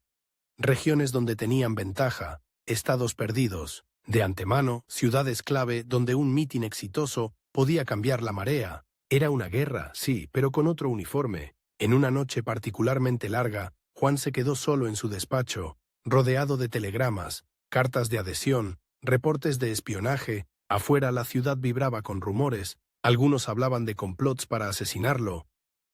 Regiones donde tenían ventaja, estados perdidos. De antemano, ciudades clave donde un mitin exitoso podía cambiar la marea. Era una guerra, sí, pero con otro uniforme. En una noche particularmente larga, Juan se quedó solo en su despacho, rodeado de telegramas, cartas de adhesión, reportes de espionaje. Afuera la ciudad vibraba con rumores. Algunos hablaban de complots para asesinarlo,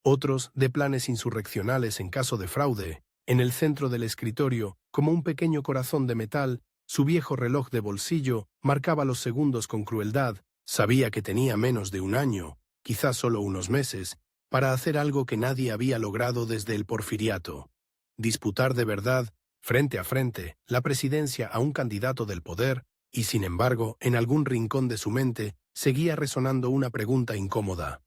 otros de planes insurreccionales en caso de fraude. En el centro del escritorio, como un pequeño corazón de metal, su viejo reloj de bolsillo marcaba los segundos con crueldad. Sabía que tenía menos de un año, quizás solo unos meses, para hacer algo que nadie había logrado desde el porfiriato: disputar de verdad, frente a frente, la presidencia a un candidato del poder. Y sin embargo, en algún rincón de su mente, seguía resonando una pregunta incómoda.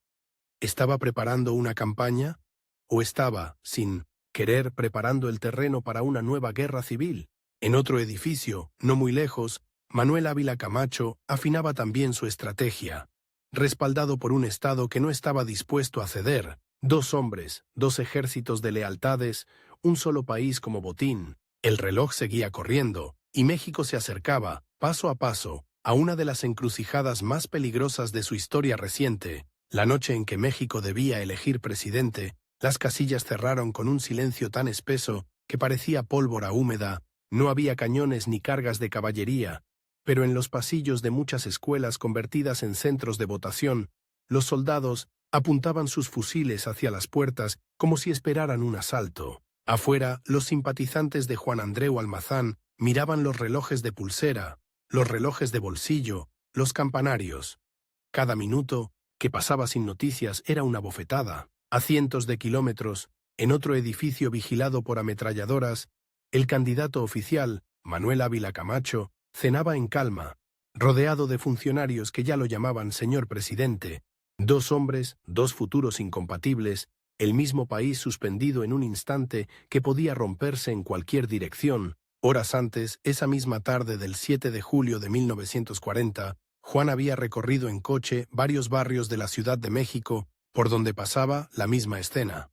¿Estaba preparando una campaña? ¿O estaba, sin querer, preparando el terreno para una nueva guerra civil? En otro edificio, no muy lejos, Manuel Ávila Camacho afinaba también su estrategia. Respaldado por un Estado que no estaba dispuesto a ceder, 2 hombres, 2 ejércitos de lealtades, un solo país como botín. El reloj seguía corriendo, y México se acercaba, paso a paso, a una de las encrucijadas más peligrosas de su historia reciente. La noche en que México debía elegir presidente, las casillas cerraron con un silencio tan espeso que parecía pólvora húmeda. No había cañones ni cargas de caballería, pero en los pasillos de muchas escuelas convertidas en centros de votación, los soldados apuntaban sus fusiles hacia las puertas como si esperaran un asalto. Afuera, los simpatizantes de Juan Andreu Almazán miraban los relojes de pulsera, los relojes de bolsillo, los campanarios. Cada minuto que pasaba sin noticias era una bofetada. A cientos de kilómetros, en otro edificio vigilado por ametralladoras, el candidato oficial, Manuel Ávila Camacho, cenaba en calma, rodeado de funcionarios que ya lo llamaban señor presidente. 2 hombres, 2 futuros incompatibles, el mismo país suspendido en un instante que podía romperse en cualquier dirección. Horas antes, esa misma tarde del 7 de julio de 1940, Juan había recorrido en coche varios barrios de la Ciudad de México, por donde pasaba la misma escena.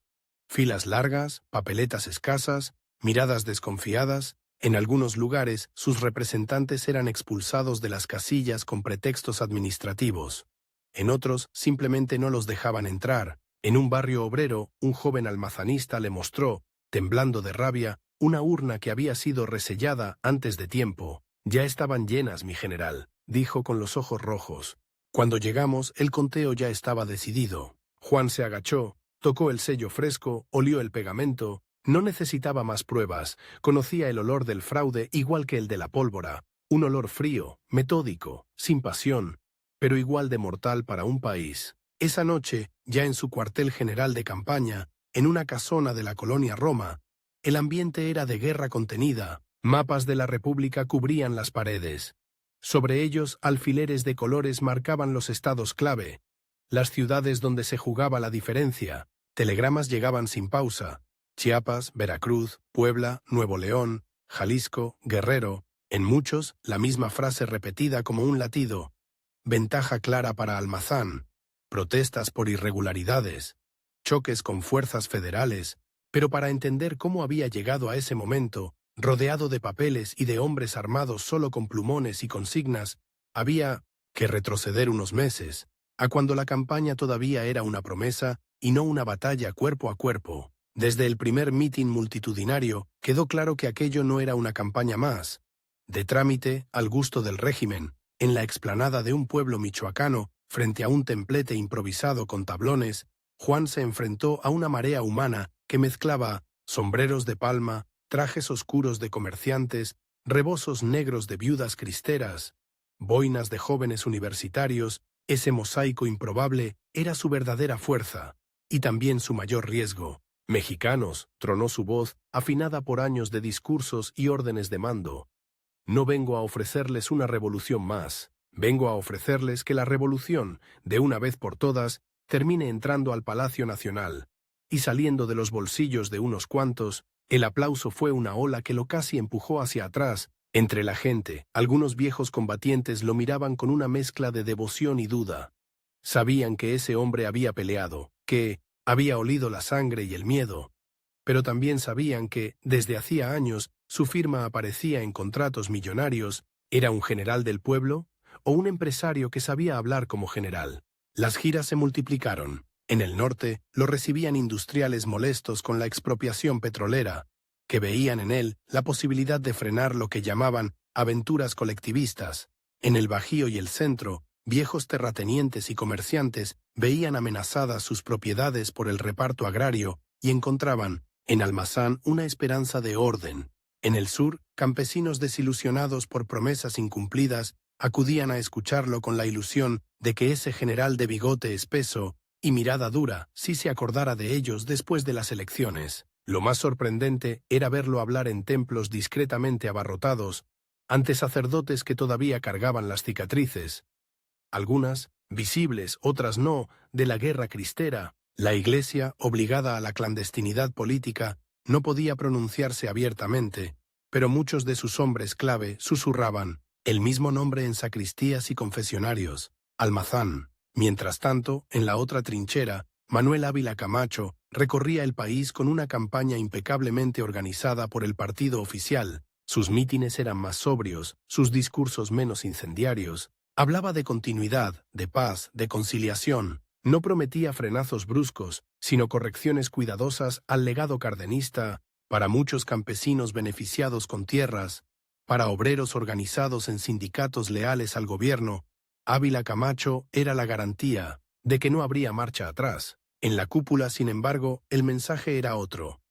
Filas largas, papeletas escasas, miradas desconfiadas. En algunos lugares, sus representantes eran expulsados de las casillas con pretextos administrativos. En otros, simplemente no los dejaban entrar. En un barrio obrero, un joven almazanista le mostró, temblando de rabia, una urna que había sido resellada antes de tiempo. «Ya estaban llenas, mi general», dijo con los ojos rojos. Cuando llegamos, el conteo ya estaba decidido. Juan se agachó, tocó el sello fresco, olió el pegamento. No necesitaba más pruebas, conocía el olor del fraude igual que el de la pólvora, un olor frío, metódico, sin pasión, pero igual de mortal para un país. Esa noche, ya en su cuartel general de campaña, en una casona de la colonia Roma, el ambiente era de guerra contenida, mapas de la República cubrían las paredes. Sobre ellos, alfileres de colores marcaban los estados clave, las ciudades donde se jugaba la diferencia. Telegramas llegaban sin pausa. Chiapas, Veracruz, Puebla, Nuevo León, Jalisco, Guerrero, en muchos la misma frase repetida como un latido. Ventaja clara para Almazán, protestas por irregularidades, choques con fuerzas federales, pero para entender cómo había llegado a ese momento, rodeado de papeles y de hombres armados solo con plumones y consignas, había que retroceder unos meses, a cuando la campaña todavía era una promesa y no una batalla cuerpo a cuerpo. Desde el primer mitin multitudinario quedó claro que aquello no era una campaña más. De trámite, al gusto del régimen, en la explanada de un pueblo michoacano, frente a un templete improvisado con tablones, Juan se enfrentó a una marea humana que mezclaba sombreros de palma, trajes oscuros de comerciantes, rebozos negros de viudas cristeras, boinas de jóvenes universitarios. Ese mosaico improbable era su verdadera fuerza, y también su mayor riesgo. «Mexicanos», tronó su voz, afinada por años de discursos y órdenes de mando. «No vengo a ofrecerles una revolución más. Vengo a ofrecerles que la revolución, de una vez por todas, termine entrando al Palacio Nacional». Y saliendo de los bolsillos de unos cuantos, el aplauso fue una ola que lo casi empujó hacia atrás. Entre la gente, algunos viejos combatientes lo miraban con una mezcla de devoción y duda. Sabían que ese hombre había peleado, que había olido la sangre y el miedo, pero también sabían que, desde hacía años, su firma aparecía en contratos millonarios. ¿Era un general del pueblo o un empresario que sabía hablar como general? Las giras se multiplicaron. En el norte lo recibían industriales molestos con la expropiación petrolera, que veían en él la posibilidad de frenar lo que llamaban aventuras colectivistas. En el Bajío y el centro, viejos terratenientes y comerciantes veían amenazadas sus propiedades por el reparto agrario y encontraban en Almazán una esperanza de orden. En el sur, campesinos desilusionados por promesas incumplidas acudían a escucharlo con la ilusión de que ese general de bigote espeso y mirada dura sí se acordara de ellos después de las elecciones. Lo más sorprendente era verlo hablar en templos discretamente abarrotados, ante sacerdotes que todavía cargaban las cicatrices, algunas visibles, otras no, de la guerra cristera. La Iglesia, obligada a la clandestinidad política, no podía pronunciarse abiertamente, pero muchos de sus hombres clave susurraban el mismo nombre en sacristías y confesionarios, Almazán. Mientras tanto, en la otra trinchera, Manuel Ávila Camacho recorría el país con una campaña impecablemente organizada por el partido oficial. Sus mítines eran más sobrios, sus discursos menos incendiarios. Hablaba de continuidad, de paz, de conciliación. No prometía frenazos bruscos, sino correcciones cuidadosas al legado cardenista, para muchos campesinos beneficiados con tierras, para obreros organizados en sindicatos leales al gobierno. Ávila Camacho era la garantía de que no habría marcha atrás. En la cúpula, sin embargo, el mensaje era otro.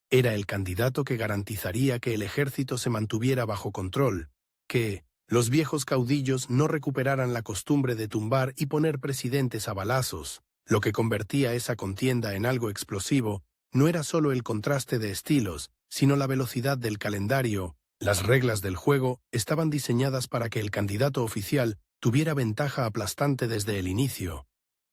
Era el candidato que garantizaría que el ejército se mantuviera bajo control, que los viejos caudillos no recuperaran la costumbre de tumbar y poner presidentes a balazos. Lo que convertía esa contienda en algo explosivo no era solo el contraste de estilos, sino la velocidad del calendario. Las reglas del juego estaban diseñadas para que el candidato oficial tuviera ventaja aplastante desde el inicio.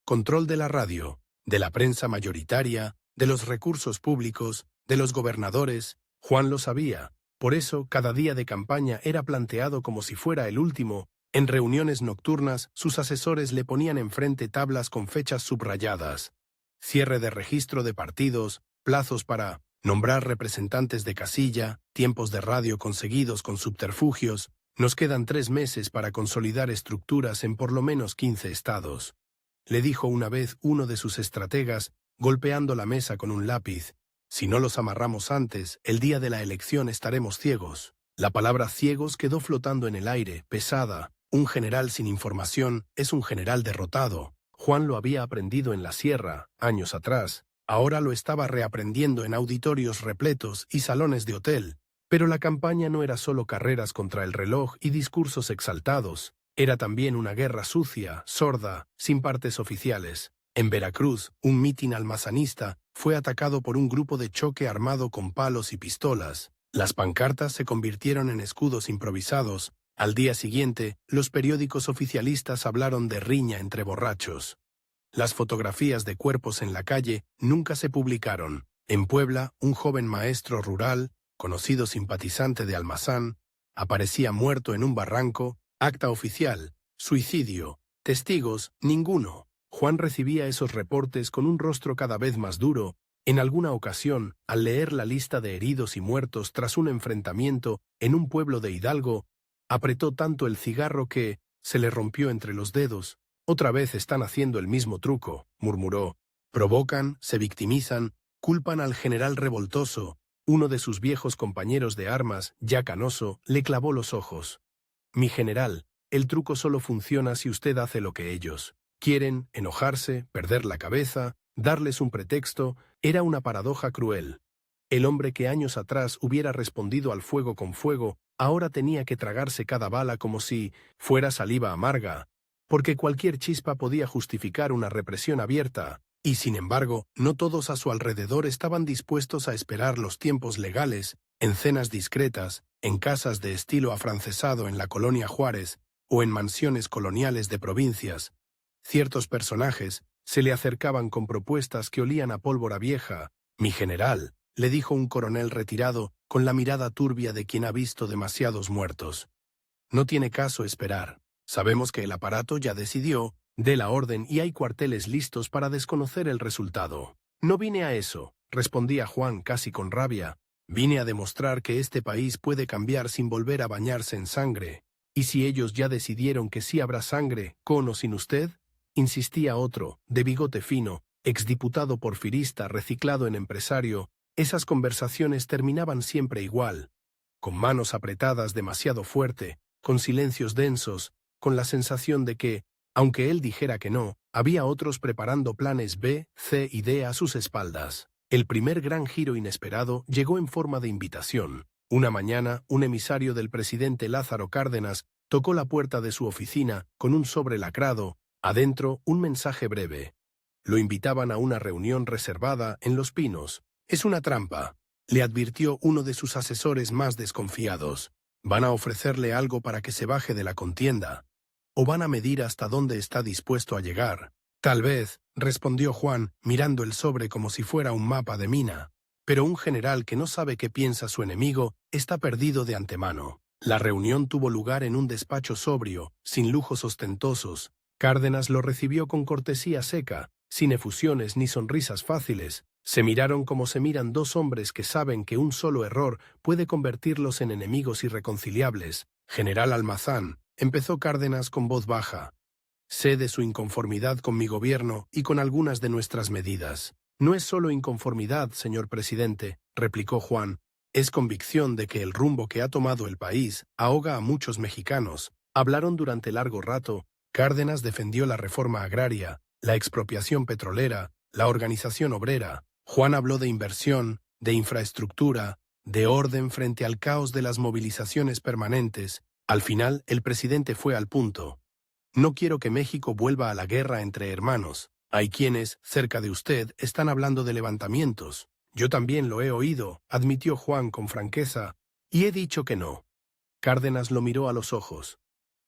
Control de la radio, de la prensa mayoritaria, de los recursos públicos, de los gobernadores. Juan lo sabía. Por eso, cada día de campaña era planteado como si fuera el último. En reuniones nocturnas, sus asesores le ponían enfrente tablas con fechas subrayadas, cierre de registro de partidos, plazos para nombrar representantes de casilla, tiempos de radio conseguidos con subterfugios. Nos quedan 3 meses para consolidar estructuras en por lo menos 15 estados. Le dijo una vez uno de sus estrategas, golpeando la mesa con un lápiz. Si no los amarramos antes, el día de la elección estaremos ciegos. La palabra ciegos quedó flotando en el aire, pesada. Un general sin información es un general derrotado. Juan lo había aprendido en la sierra, años atrás. Ahora lo estaba reaprendiendo en auditorios repletos y salones de hotel. Pero la campaña no era solo carreras contra el reloj y discursos exaltados. Era también una guerra sucia, sorda, sin partes oficiales. En Veracruz, un mitin almazanista fue atacado por un grupo de choque armado con palos y pistolas. Las pancartas se convirtieron en escudos improvisados. Al día siguiente, los periódicos oficialistas hablaron de riña entre borrachos. Las fotografías de cuerpos en la calle nunca se publicaron. En Puebla, un joven maestro rural, conocido simpatizante de Almazán, aparecía muerto en un barranco. Acta oficial, suicidio, testigos, ninguno. Juan recibía esos reportes con un rostro cada vez más duro. En alguna ocasión, al leer la lista de heridos y muertos tras un enfrentamiento en un pueblo de Hidalgo, apretó tanto el cigarro que se le rompió entre los dedos. Otra vez están haciendo el mismo truco, murmuró. Provocan, se victimizan, culpan al general revoltoso. Uno de sus viejos compañeros de armas, ya canoso, le clavó los ojos. Mi general, el truco solo funciona si usted hace lo que ellos quieren, enojarse, perder la cabeza, darles un pretexto. Era una paradoja cruel. El hombre que años atrás hubiera respondido al fuego con fuego, ahora tenía que tragarse cada bala como si fuera saliva amarga, porque cualquier chispa podía justificar una represión abierta. Y sin embargo, no todos a su alrededor estaban dispuestos a esperar los tiempos legales, en cenas discretas, en casas de estilo afrancesado en la colonia Juárez o en mansiones coloniales de provincias. Ciertos personajes se le acercaban con propuestas que olían a pólvora vieja. Mi general, le dijo un coronel retirado con la mirada turbia de quien ha visto demasiados muertos. No tiene caso esperar. Sabemos que el aparato ya decidió, dé la orden y hay cuarteles listos para desconocer el resultado. No vine a eso, respondía Juan casi con rabia. Vine a demostrar que este país puede cambiar sin volver a bañarse en sangre. ¿Y si ellos ya decidieron que sí habrá sangre, con o sin usted? Insistía otro, de bigote fino, exdiputado porfirista reciclado en empresario. Esas conversaciones terminaban siempre igual, con manos apretadas demasiado fuerte, con silencios densos, con la sensación de que, aunque él dijera que no, había otros preparando planes B, C y D a sus espaldas. El primer gran giro inesperado llegó en forma de invitación. Una mañana, un emisario del presidente Lázaro Cárdenas tocó la puerta de su oficina con un sobre lacrado, adentro un mensaje breve. Lo invitaban a una reunión reservada en Los Pinos. Es una trampa, le advirtió uno de sus asesores más desconfiados. Van a ofrecerle algo para que se baje de la contienda. O van a medir hasta dónde está dispuesto a llegar. Tal vez, respondió Juan, mirando el sobre como si fuera un mapa de mina. Pero un general que no sabe qué piensa su enemigo está perdido de antemano. La reunión tuvo lugar en un despacho sobrio, sin lujos ostentosos. Cárdenas lo recibió con cortesía seca, sin efusiones ni sonrisas fáciles. Se miraron como se miran dos hombres que saben que un solo error puede convertirlos en enemigos irreconciliables. General Almazán, empezó Cárdenas con voz baja. Sé de su inconformidad con mi gobierno y con algunas de nuestras medidas. No es solo inconformidad, señor presidente, replicó Juan. Es convicción de que el rumbo que ha tomado el país ahoga a muchos mexicanos. Hablaron durante largo rato. Cárdenas defendió la reforma agraria, la expropiación petrolera, la organización obrera. Juan habló de inversión, de infraestructura, de orden frente al caos de las movilizaciones permanentes. Al final, el presidente fue al punto. No quiero que México vuelva a la guerra entre hermanos. Hay quienes, cerca de usted, están hablando de levantamientos. Yo también lo he oído, admitió Juan con franqueza, y he dicho que no. Cárdenas lo miró a los ojos.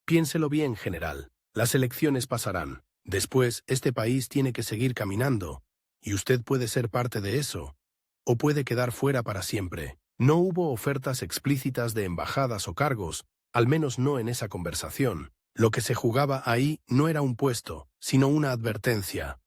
Piénselo bien, general. Las elecciones pasarán. Después, este país tiene que seguir caminando. Y usted puede ser parte de eso. O puede quedar fuera para siempre. No hubo ofertas explícitas de embajadas o cargos, al menos no en esa conversación. Lo que se jugaba ahí no era un puesto, sino una advertencia.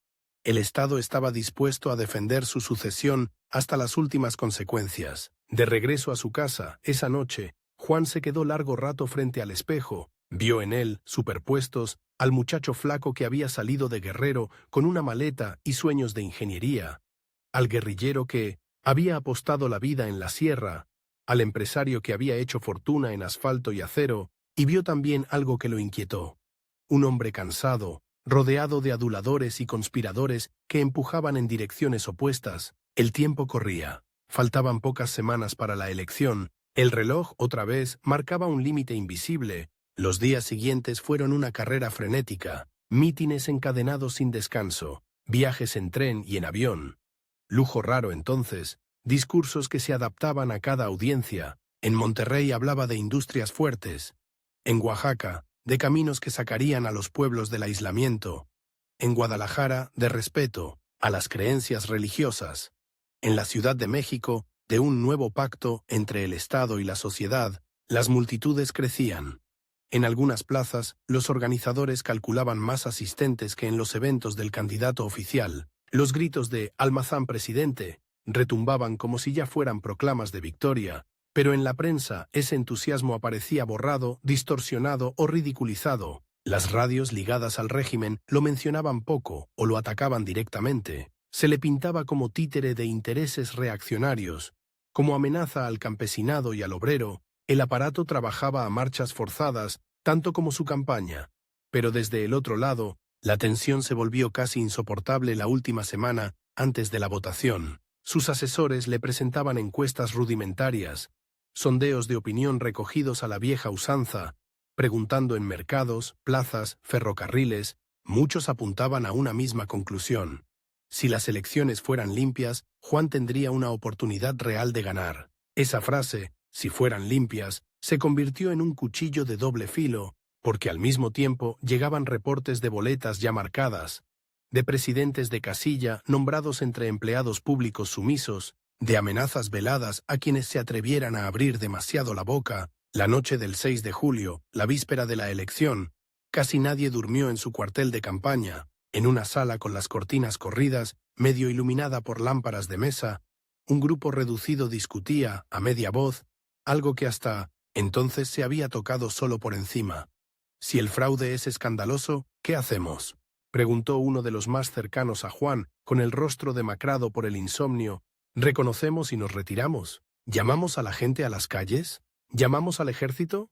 El Estado estaba dispuesto a defender su sucesión hasta las últimas consecuencias. De regreso a su casa, esa noche, Juan se quedó largo rato frente al espejo. Vio en él, superpuestos, al muchacho flaco que había salido de guerrero con una maleta y sueños de ingeniería, al guerrillero que había apostado la vida en la sierra, al empresario que había hecho fortuna en asfalto y acero, y vio también algo que lo inquietó. Un hombre cansado, rodeado de aduladores y conspiradores que empujaban en direcciones opuestas. El tiempo corría. Faltaban pocas semanas para la elección. El reloj, otra vez, marcaba un límite invisible. Los días siguientes fueron una carrera frenética, mítines encadenados sin descanso, viajes en tren y en avión. Lujo raro entonces, discursos que se adaptaban a cada audiencia. En Monterrey hablaba de industrias fuertes. En Oaxaca, de caminos que sacarían a los pueblos del aislamiento. En Guadalajara, de respeto a las creencias religiosas. En la Ciudad de México, de un nuevo pacto entre el Estado y la sociedad. Las multitudes crecían. En algunas plazas, los organizadores calculaban más asistentes que en los eventos del candidato oficial. Los gritos de «Almazán presidente» retumbaban como si ya fueran proclamas de victoria, pero en la prensa ese entusiasmo aparecía borrado, distorsionado o ridiculizado. Las radios ligadas al régimen lo mencionaban poco o lo atacaban directamente. Se le pintaba como títere de intereses reaccionarios, como amenaza al campesinado y al obrero. El aparato trabajaba a marchas forzadas, tanto como su campaña. Pero desde el otro lado, la tensión se volvió casi insoportable la última semana antes de la votación. Sus asesores le presentaban encuestas rudimentarias, sondeos de opinión recogidos a la vieja usanza, preguntando en mercados, plazas, ferrocarriles. Muchos apuntaban a una misma conclusión. Si las elecciones fueran limpias, Juan tendría una oportunidad real de ganar. Esa frase, si fueran limpias, se convirtió en un cuchillo de doble filo, porque al mismo tiempo llegaban reportes de boletas ya marcadas, de presidentes de casilla nombrados entre empleados públicos sumisos, de amenazas veladas a quienes se atrevieran a abrir demasiado la boca. La noche del 6 de julio, la víspera de la elección, casi nadie durmió en su cuartel de campaña. En una sala con las cortinas corridas, medio iluminada por lámparas de mesa, un grupo reducido discutía, a media voz, algo que hasta entonces se había tocado solo por encima. «Si el fraude es escandaloso, ¿qué hacemos?», preguntó uno de los más cercanos a Juan, con el rostro demacrado por el insomnio. «¿Reconocemos y nos retiramos? ¿Llamamos a la gente a las calles? ¿Llamamos al ejército?».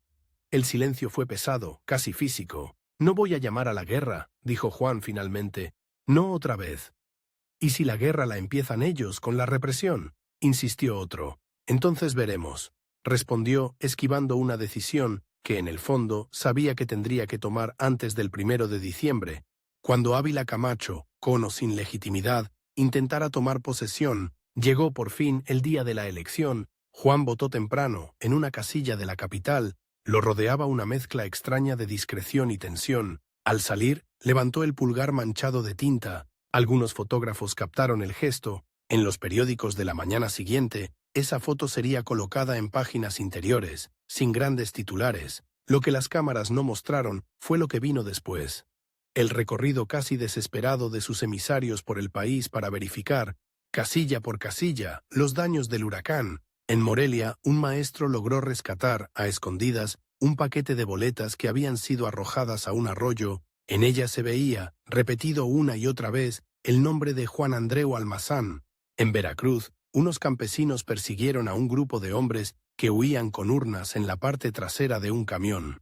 El silencio fue pesado, casi físico. «No voy a llamar a la guerra», dijo Juan finalmente. «No otra vez». «¿Y si la guerra la empiezan ellos con la represión?», insistió otro. «Entonces veremos», respondió, esquivando una decisión que, en el fondo, sabía que tendría que tomar antes del 1 de diciembre, cuando Ávila Camacho, con o sin legitimidad, intentara tomar posesión. Llegó por fin el día de la elección. Juan votó temprano, en una casilla de la capital. Lo rodeaba una mezcla extraña de discreción y tensión. Al salir, levantó el pulgar manchado de tinta. Algunos fotógrafos captaron el gesto. En los periódicos de la mañana siguiente, esa foto sería colocada en páginas interiores, sin grandes titulares. Lo que las cámaras no mostraron fue lo que vino después. El recorrido casi desesperado de sus emisarios por el país para verificar, casilla por casilla, los daños del huracán. En Morelia, un maestro logró rescatar, a escondidas, un paquete de boletas que habían sido arrojadas a un arroyo. En ellas se veía, repetido una y otra vez, el nombre de Juan Andreu Almazán. En Veracruz, unos campesinos persiguieron a un grupo de hombres que huían con urnas en la parte trasera de un camión.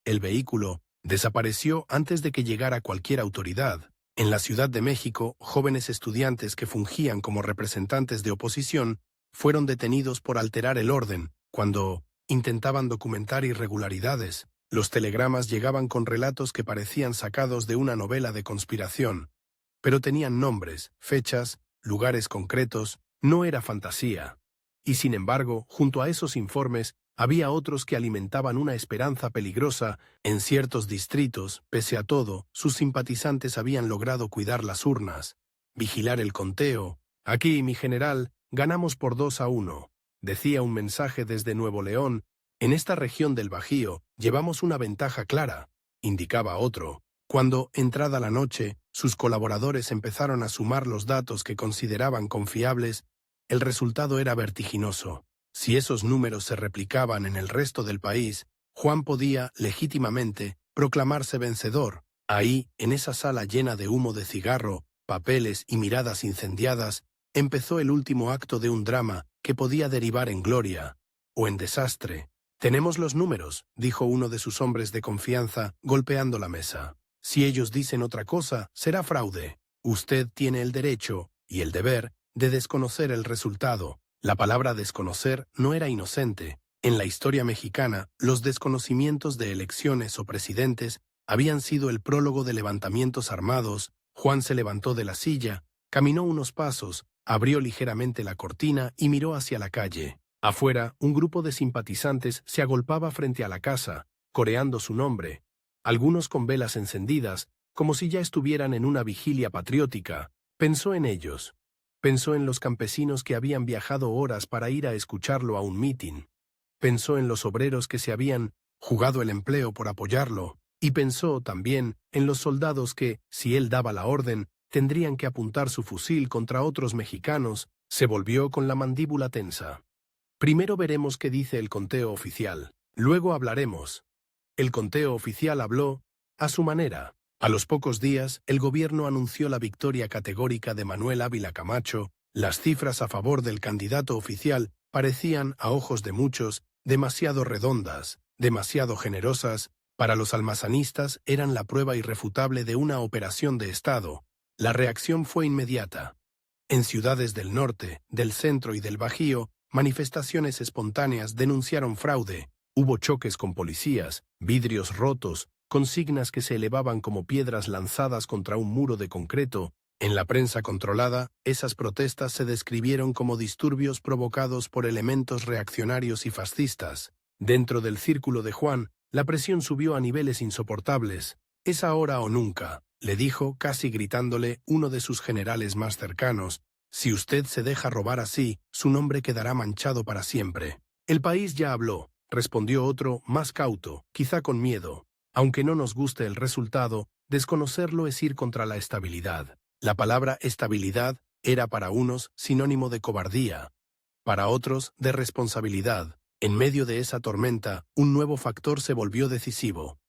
El vehículo desapareció antes de que llegara cualquier autoridad. En la Ciudad de México, jóvenes estudiantes que fungían como representantes de oposición fueron detenidos por alterar el orden cuando intentaban documentar irregularidades. Los telegramas llegaban con relatos que parecían sacados de una novela de conspiración, pero tenían nombres, fechas, lugares concretos. No era fantasía. Y sin embargo, junto a esos informes, había otros que alimentaban una esperanza peligrosa. En ciertos distritos, pese a todo, sus simpatizantes habían logrado cuidar las urnas, vigilar el conteo. «Aquí, mi general, ganamos por 2-1», decía un mensaje desde Nuevo León. «En esta región del Bajío llevamos una ventaja clara», indicaba otro. Cuando, entrada la noche, sus colaboradores empezaron a sumar los datos que consideraban confiables, el resultado era vertiginoso. Si esos números se replicaban en el resto del país, Juan podía, legítimamente, proclamarse vencedor. Ahí, en esa sala llena de humo de cigarro, papeles y miradas incendiadas, empezó el último acto de un drama que podía derivar en gloria o en desastre. «Tenemos los números», dijo uno de sus hombres de confianza, golpeando la mesa. «Si ellos dicen otra cosa, será fraude. Usted tiene el derecho, y el deber, de desconocer el resultado». La palabra desconocer no era inocente. En la historia mexicana, los desconocimientos de elecciones o presidentes habían sido el prólogo de levantamientos armados. Juan se levantó de la silla, caminó unos pasos, abrió ligeramente la cortina y miró hacia la calle. Afuera, un grupo de simpatizantes se agolpaba frente a la casa, coreando su nombre, algunos con velas encendidas, como si ya estuvieran en una vigilia patriótica. Pensó en ellos. Pensó en los campesinos que habían viajado horas para ir a escucharlo a un mitin. Pensó en los obreros que se habían jugado el empleo por apoyarlo. Y pensó, también, en los soldados que, si él daba la orden, tendrían que apuntar su fusil contra otros mexicanos. Se volvió con la mandíbula tensa. «Primero veremos qué dice el conteo oficial. Luego hablaremos». El conteo oficial habló a su manera. A los pocos días, el gobierno anunció la victoria categórica de Manuel Ávila Camacho. Las cifras a favor del candidato oficial parecían, a ojos de muchos, demasiado redondas, demasiado generosas. Para los almazanistas eran la prueba irrefutable de una operación de Estado. La reacción fue inmediata. En ciudades del norte, del centro y del Bajío, manifestaciones espontáneas denunciaron fraude. Hubo choques con policías, vidrios rotos, consignas que se elevaban como piedras lanzadas contra un muro de concreto. En la prensa controlada, esas protestas se describieron como disturbios provocados por elementos reaccionarios y fascistas. Dentro del círculo de Juan, la presión subió a niveles insoportables. «Es ahora o nunca», le dijo, casi gritándole, uno de sus generales más cercanos. «Si usted se deja robar así, su nombre quedará manchado para siempre». «El país ya habló», respondió otro, más cauto, quizá con miedo. «Aunque no nos guste el resultado, desconocerlo es ir contra la estabilidad». La palabra estabilidad era para unos sinónimo de cobardía, para otros de responsabilidad. En medio de esa tormenta, un nuevo factor se volvió decisivo.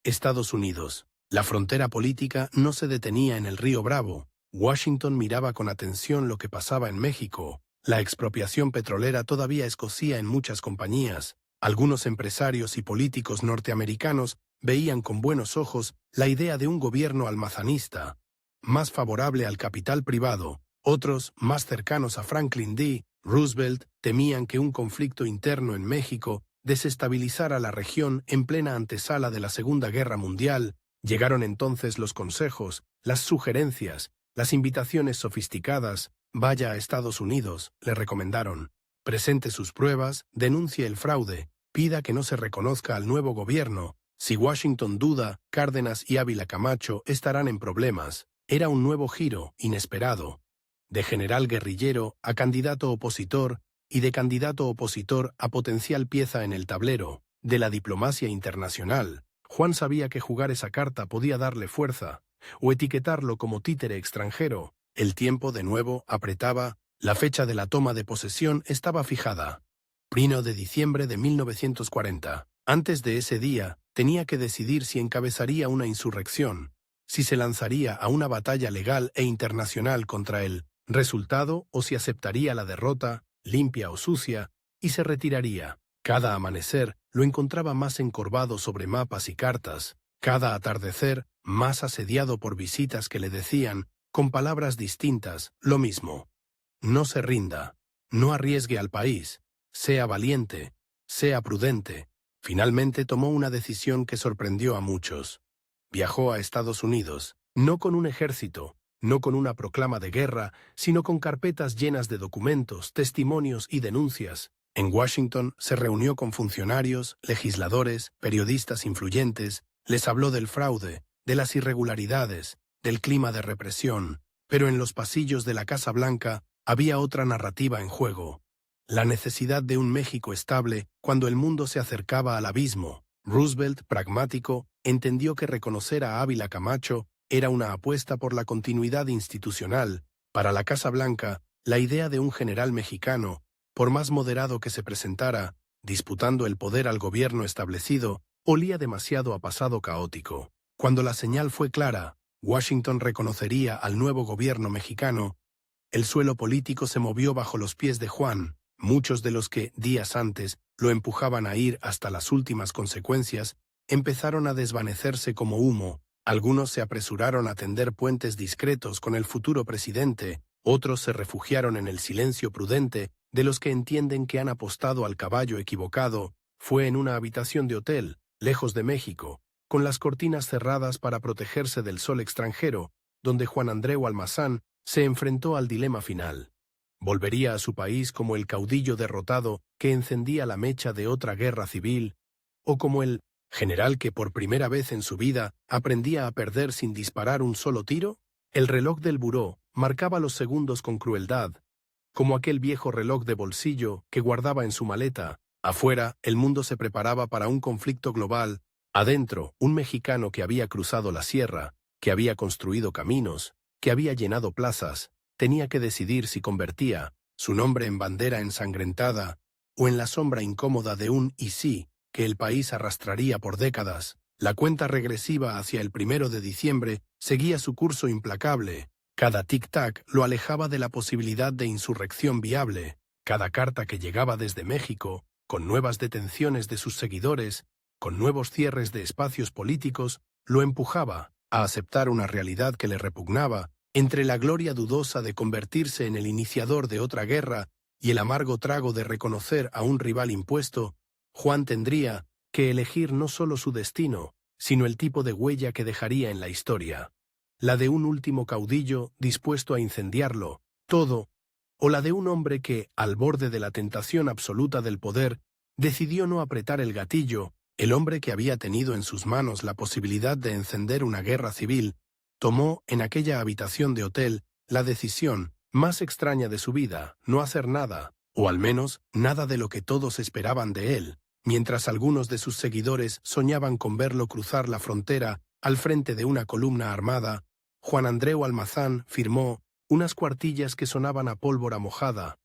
Estados Unidos. La frontera política no se detenía en el río Bravo. Washington miraba con atención lo que pasaba en México. La expropiación petrolera todavía escocía en muchas compañías. Algunos empresarios y políticos norteamericanos veían con buenos ojos la idea de un gobierno almazanista, más favorable al capital privado. Otros, más cercanos a Franklin D. Roosevelt, temían que un conflicto interno en México desestabilizara la región en plena antesala de la Segunda Guerra Mundial. Llegaron entonces los consejos, las sugerencias, las invitaciones sofisticadas. «Vaya a Estados Unidos», le recomendaron. «Presente sus pruebas, denuncie el fraude, pida que no se reconozca al nuevo gobierno. Si Washington duda, Cárdenas y Ávila Camacho estarán en problemas». Era un nuevo giro, inesperado. De general guerrillero a candidato opositor y de candidato opositor a potencial pieza en el tablero de la diplomacia internacional. Juan sabía que jugar esa carta podía darle fuerza, o etiquetarlo como títere extranjero. El tiempo de nuevo apretaba. La fecha de la toma de posesión estaba fijada. 1 de diciembre de 1940. Antes de ese día, tenía que decidir si encabezaría una insurrección, si se lanzaría a una batalla legal e internacional contra el resultado o si aceptaría la derrota, limpia o sucia, y se retiraría. Cada amanecer lo encontraba más encorvado sobre mapas y cartas, cada atardecer más asediado por visitas que le decían, con palabras distintas, lo mismo. No se rinda, no arriesgue al país, sea valiente, sea prudente. Finalmente tomó una decisión que sorprendió a muchos. Viajó a Estados Unidos, no con un ejército, no con una proclama de guerra, sino con carpetas llenas de documentos, testimonios y denuncias. En Washington se reunió con funcionarios, legisladores, periodistas influyentes, les habló del fraude, de las irregularidades, del clima de represión, pero en los pasillos de la Casa Blanca había otra narrativa en juego. La necesidad de un México estable cuando el mundo se acercaba al abismo. Roosevelt, pragmático, entendió que reconocer a Ávila Camacho era una apuesta por la continuidad institucional. Para la Casa Blanca, la idea de un general mexicano, por más moderado que se presentara, disputando el poder al gobierno establecido, olía demasiado a pasado caótico. Cuando la señal fue clara, Washington reconocería al nuevo gobierno mexicano. El suelo político se movió bajo los pies de Juan. Muchos de los que, días antes, lo empujaban a ir hasta las últimas consecuencias, empezaron a desvanecerse como humo. Algunos se apresuraron a tender puentes discretos con el futuro presidente, otros se refugiaron en el silencio prudente de los que entienden que han apostado al caballo equivocado. Fue en una habitación de hotel, lejos de México, con las cortinas cerradas para protegerse del sol extranjero, donde Juan Andreu Almazán se enfrentó al dilema final. ¿Volvería a su país como el caudillo derrotado que encendía la mecha de otra guerra civil, o como el general que por primera vez en su vida aprendía a perder sin disparar un solo tiro? El reloj del buró marcaba los segundos con crueldad, como aquel viejo reloj de bolsillo que guardaba en su maleta. Afuera, el mundo se preparaba para un conflicto global. Adentro, un mexicano que había cruzado la sierra, que había construido caminos, que había llenado plazas, tenía que decidir si convertía su nombre en bandera ensangrentada o en la sombra incómoda de un y sí que el país arrastraría por décadas. La cuenta regresiva hacia el 1 de diciembre seguía su curso implacable. Cada tic-tac lo alejaba de la posibilidad de insurrección viable. Cada carta que llegaba desde México, con nuevas detenciones de sus seguidores, con nuevos cierres de espacios políticos, lo empujaba a aceptar una realidad que le repugnaba, entre la gloria dudosa de convertirse en el iniciador de otra guerra y el amargo trago de reconocer a un rival impuesto. Juan tendría que elegir no solo su destino, sino el tipo de huella que dejaría en la historia. La de un último caudillo dispuesto a incendiarlo todo, o la de un hombre que, al borde de la tentación absoluta del poder, decidió no apretar el gatillo. El hombre que había tenido en sus manos la posibilidad de encender una guerra civil, tomó, en aquella habitación de hotel, la decisión más extraña de su vida: no hacer nada, o al menos nada de lo que todos esperaban de él, mientras algunos de sus seguidores soñaban con verlo cruzar la frontera al frente de una columna armada. Juan Andreu Almazán firmó unas cuartillas que sonaban a pólvora mojada,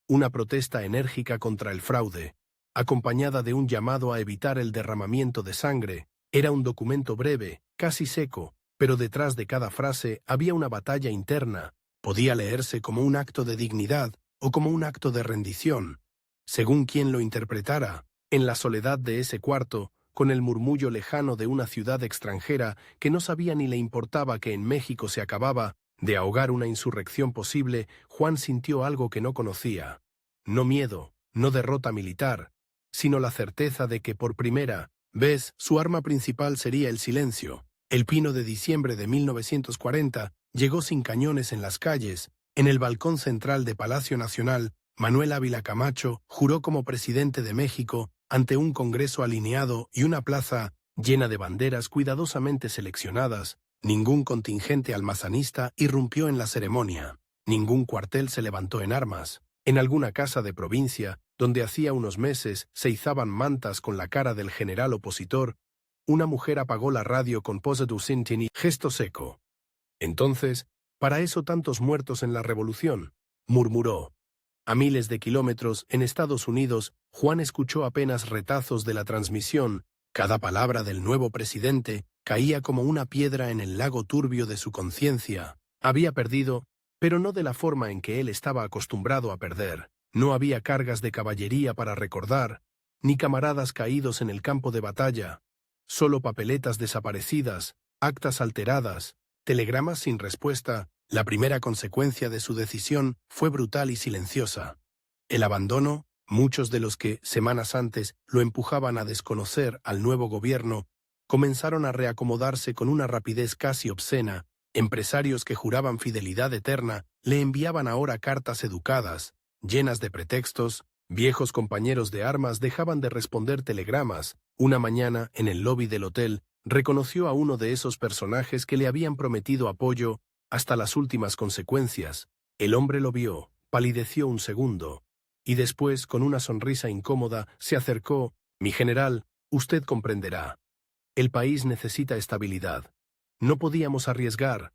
una protesta enérgica contra el fraude, acompañada de un llamado a evitar el derramamiento de sangre. Era un documento breve, casi seco, pero detrás de cada frase había una batalla interna. Podía leerse como un acto de dignidad o como un acto de rendición, según quien lo interpretara. En la soledad de ese cuarto, con el murmullo lejano de una ciudad extranjera que no sabía ni le importaba que en México se acababa de ahogar una insurrección posible, Juan sintió algo que no conocía. No miedo, no derrota militar, sino la certeza de que por primera vez su arma principal sería el silencio. El 1 de diciembre de 1940 llegó sin cañones en las calles. En el balcón central de Palacio Nacional, Manuel Ávila Camacho juró como presidente de México ante un Congreso alineado y una plaza llena de banderas cuidadosamente seleccionadas. Ningún contingente almazanista irrumpió en la ceremonia. Ningún cuartel se levantó en armas. En alguna casa de provincia, donde hacía unos meses se izaban mantas con la cara del general opositor, una mujer apagó la radio con pose du Sintini, gesto seco. Entonces, ¿para eso tantos muertos en la revolución?, murmuró. A miles de kilómetros, en Estados Unidos, Juan escuchó apenas retazos de la transmisión. Cada palabra del nuevo presidente caía como una piedra en el lago turbio de su conciencia. Había perdido, pero no de la forma en que él estaba acostumbrado a perder. No había cargas de caballería para recordar, ni camaradas caídos en el campo de batalla. Solo papeletas desaparecidas, actas alteradas, telegramas sin respuesta. La primera consecuencia de su decisión fue brutal y silenciosa. El abandono. Muchos de los que, semanas antes, lo empujaban a desconocer al nuevo gobierno, comenzaron a reacomodarse con una rapidez casi obscena. Empresarios que juraban fidelidad eterna le enviaban ahora cartas educadas, llenas de pretextos. Viejos compañeros de armas dejaban de responder telegramas. Una mañana, en el lobby del hotel, reconoció a uno de esos personajes que le habían prometido apoyo hasta las últimas consecuencias. El hombre lo vio, palideció un segundo, y después, con una sonrisa incómoda, se acercó. «Mi general», Usted comprenderá. El país necesita estabilidad. No podíamos arriesgar.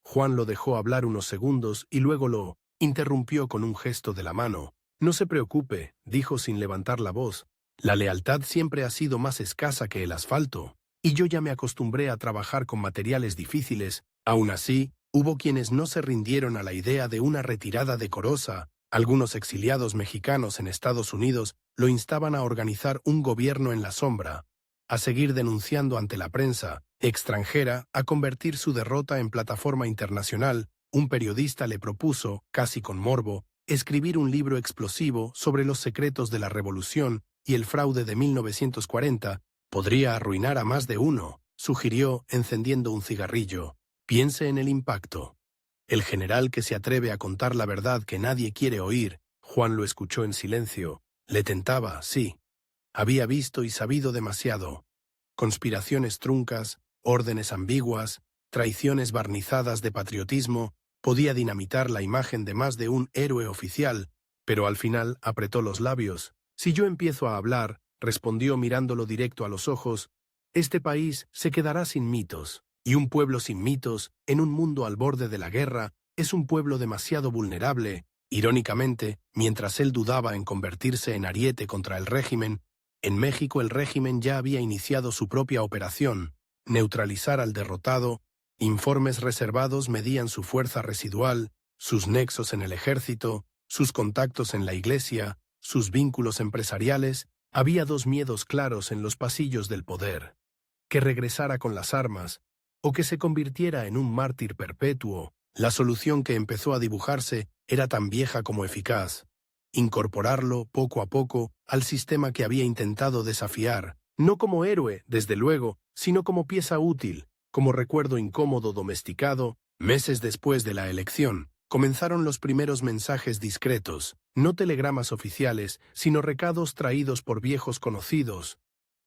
Juan lo dejó hablar unos segundos y luego lo interrumpió con un gesto de la mano. No se preocupe, dijo sin levantar la voz. La lealtad siempre ha sido más escasa que el asfalto, y yo ya me acostumbré a trabajar con materiales difíciles. Aún así, hubo quienes no se rindieron a la idea de una retirada decorosa. Algunos exiliados mexicanos en Estados Unidos lo instaban a organizar un gobierno en la sombra, a seguir denunciando ante la prensa extranjera, a convertir su derrota en plataforma internacional. Un periodista le propuso, casi con morbo, escribir un libro explosivo sobre los secretos de la revolución y el fraude de 1940. Podría arruinar a más de uno, sugirió, encendiendo un cigarrillo. Piense en el impacto. El general que se atreve a contar la verdad que nadie quiere oír. Juan lo escuchó en silencio. Le tentaba, sí. Había visto y sabido demasiado. Conspiraciones truncas, órdenes ambiguas, traiciones barnizadas de patriotismo. Podía dinamitar la imagen de más de un héroe oficial, pero al final apretó los labios. Si yo empiezo a hablar, respondió mirándolo directo a los ojos, este país se quedará sin mitos. Y un pueblo sin mitos, en un mundo al borde de la guerra, es un pueblo demasiado vulnerable. Irónicamente, mientras él dudaba en convertirse en ariete contra el régimen, en México el régimen ya había iniciado su propia operación, neutralizar al derrotado. Informes reservados medían su fuerza residual, sus nexos en el ejército, sus contactos en la iglesia, sus vínculos empresariales. Había dos miedos claros en los pasillos del poder: que regresara con las armas, o que se convirtiera en un mártir perpetuo. La solución que empezó a dibujarse era tan vieja como eficaz: incorporarlo, poco a poco, al sistema que había intentado desafiar, no como héroe, desde luego, sino como pieza útil, como recuerdo incómodo domesticado. Meses después de la elección, comenzaron los primeros mensajes discretos, no telegramas oficiales, sino recados traídos por viejos conocidos,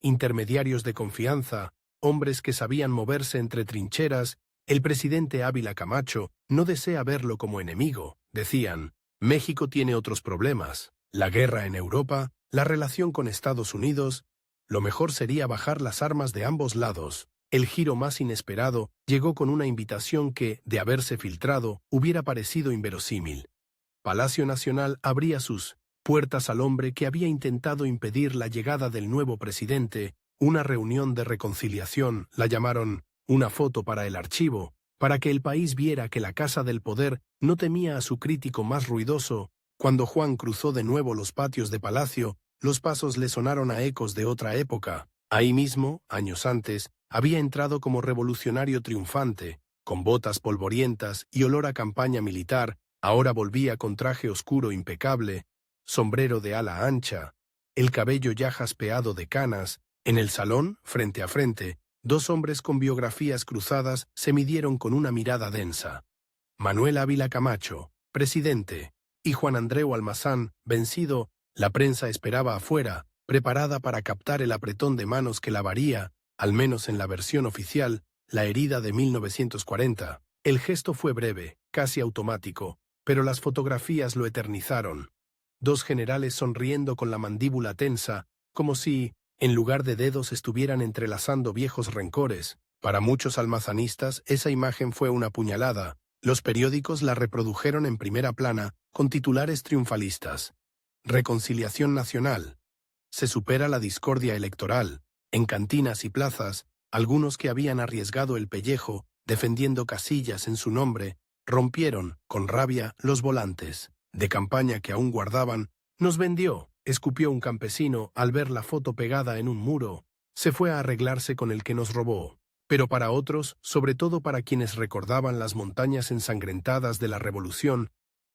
intermediarios de confianza, hombres que sabían moverse entre trincheras. El presidente Ávila Camacho no desea verlo como enemigo, decían. México tiene otros problemas: la guerra en Europa, la relación con Estados Unidos. Lo mejor sería bajar las armas de ambos lados. El giro más inesperado llegó con una invitación que, de haberse filtrado, hubiera parecido inverosímil. Palacio Nacional abría sus puertas al hombre que había intentado impedir la llegada del nuevo presidente. Una reunión de reconciliación, la llamaron, una foto para el archivo, para que el país viera que la Casa del Poder no temía a su crítico más ruidoso. Cuando Juan cruzó de nuevo los patios de Palacio, los pasos le sonaron a ecos de otra época. Ahí mismo, años antes, había entrado como revolucionario triunfante, con botas polvorientas y olor a campaña militar. Ahora volvía con traje oscuro impecable, sombrero de ala ancha, el cabello ya jaspeado de canas. En el salón, frente a frente, dos hombres con biografías cruzadas se midieron con una mirada densa. Manuel Ávila Camacho, presidente, y Juan Andreu Almazán, vencido. La prensa esperaba afuera, preparada para captar el apretón de manos que lavaría, al menos en la versión oficial, la herida de 1940. El gesto fue breve, casi automático, pero las fotografías lo eternizaron. Dos generales sonriendo con la mandíbula tensa, como si, en lugar de dedos, estuvieran entrelazando viejos rencores. Para muchos almazanistas, esa imagen fue una puñalada. Los periódicos la reprodujeron en primera plana, con titulares triunfalistas. Reconciliación nacional. Se supera la discordia electoral. En cantinas y plazas, algunos que habían arriesgado el pellejo, defendiendo casillas en su nombre, rompieron, con rabia, los volantes de campaña que aún guardaban. Nos vendió, escupió un campesino al ver la foto pegada en un muro. Se fue a arreglarse con el que nos robó. Pero para otros, sobre todo para quienes recordaban las montañas ensangrentadas de la revolución,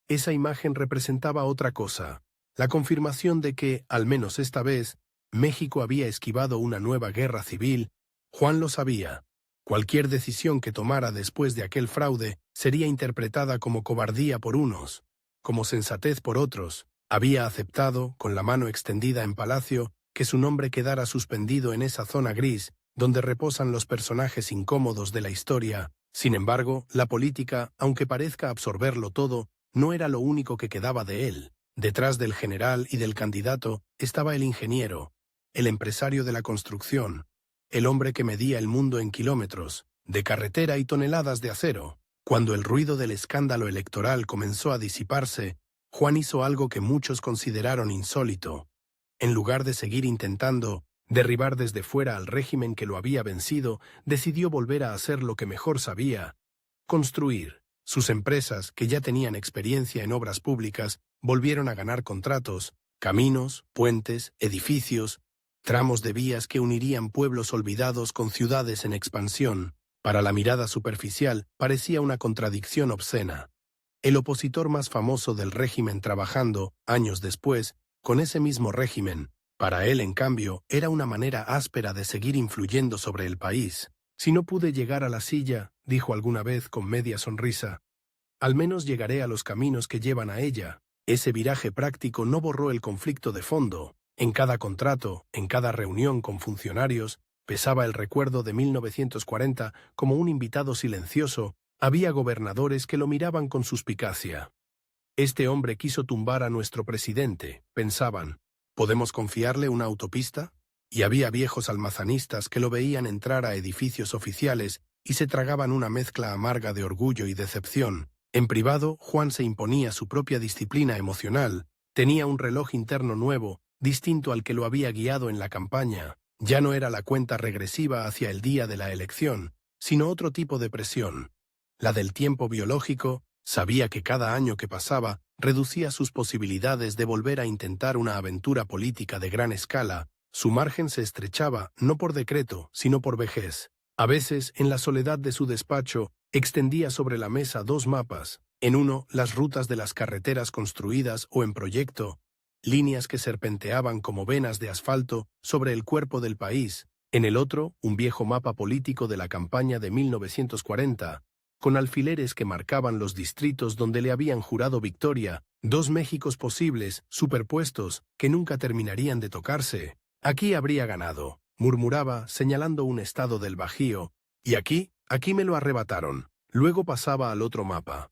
esa imagen representaba otra cosa: la confirmación de que, al menos esta vez, México había esquivado una nueva guerra civil. Juan lo sabía. Cualquier decisión que tomara después de aquel fraude sería interpretada como cobardía por unos, como sensatez por otros. Había aceptado, con la mano extendida en Palacio, que su nombre quedara suspendido en esa zona gris, donde reposan los personajes incómodos de la historia. Sin embargo, la política, aunque parezca absorberlo todo, no era lo único que quedaba de él. Detrás del general y del candidato estaba el ingeniero, el empresario de la construcción, el hombre que medía el mundo en kilómetros, de carretera y toneladas de acero. Cuando el ruido del escándalo electoral comenzó a disiparse, Juan hizo algo que muchos consideraron insólito. En lugar de seguir intentando derribar desde fuera al régimen que lo había vencido, decidió volver a hacer lo que mejor sabía: construir. Sus empresas, que ya tenían experiencia en obras públicas, volvieron a ganar contratos, caminos, puentes, edificios, tramos de vías que unirían pueblos olvidados con ciudades en expansión. Para la mirada superficial, parecía una contradicción obscena. El opositor más famoso del régimen trabajando, años después, con ese mismo régimen, para él, en cambio, era una manera áspera de seguir influyendo sobre el país. «Si no pude llegar a la silla», dijo alguna vez con media sonrisa, «al menos llegaré a los caminos que llevan a ella». Ese viraje práctico no borró el conflicto de fondo. En cada contrato, en cada reunión con funcionarios, pesaba el recuerdo de 1940 como un invitado silencioso. Había gobernadores que lo miraban con suspicacia. «Este hombre quiso tumbar a nuestro presidente», pensaban. «¿Podemos confiarle una autopista?». Y había viejos almazanistas que lo veían entrar a edificios oficiales y se tragaban una mezcla amarga de orgullo y decepción. En privado, Juan se imponía su propia disciplina emocional. Tenía un reloj interno nuevo, distinto al que lo había guiado en la campaña. Ya no era la cuenta regresiva hacia el día de la elección, sino otro tipo de presión. La del tiempo biológico. Sabía que cada año que pasaba reducía sus posibilidades de volver a intentar una aventura política de gran escala. Su margen se estrechaba, no por decreto, sino por vejez. A veces, en la soledad de su despacho, extendía sobre la mesa dos mapas. En uno, las rutas de las carreteras construidas o en proyecto, líneas que serpenteaban como venas de asfalto sobre el cuerpo del país. En el otro, un viejo mapa político de la campaña de 1940, con alfileres que marcaban los distritos donde le habían jurado victoria, dos Méxicos posibles, superpuestos, que nunca terminarían de tocarse. «Aquí habría ganado», murmuraba, señalando un estado del Bajío, «y aquí me lo arrebataron». Luego pasaba al otro mapa.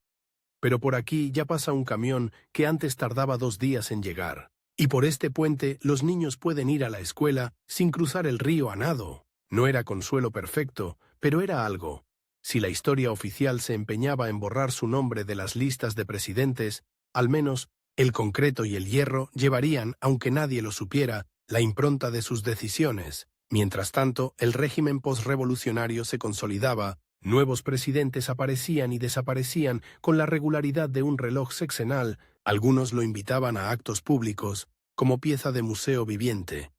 «Pero por aquí ya pasa un camión que antes tardaba 2 días en llegar. Y por este puente los niños pueden ir a la escuela sin cruzar el río a nado». No era consuelo perfecto, pero era algo. Si la historia oficial se empeñaba en borrar su nombre de las listas de presidentes, al menos el concreto y el hierro llevarían, aunque nadie lo supiera, la impronta de sus decisiones. Mientras tanto, el régimen posrevolucionario se consolidaba, nuevos presidentes aparecían y desaparecían con la regularidad de un reloj sexenal. Algunos lo invitaban a actos públicos, como pieza de museo viviente.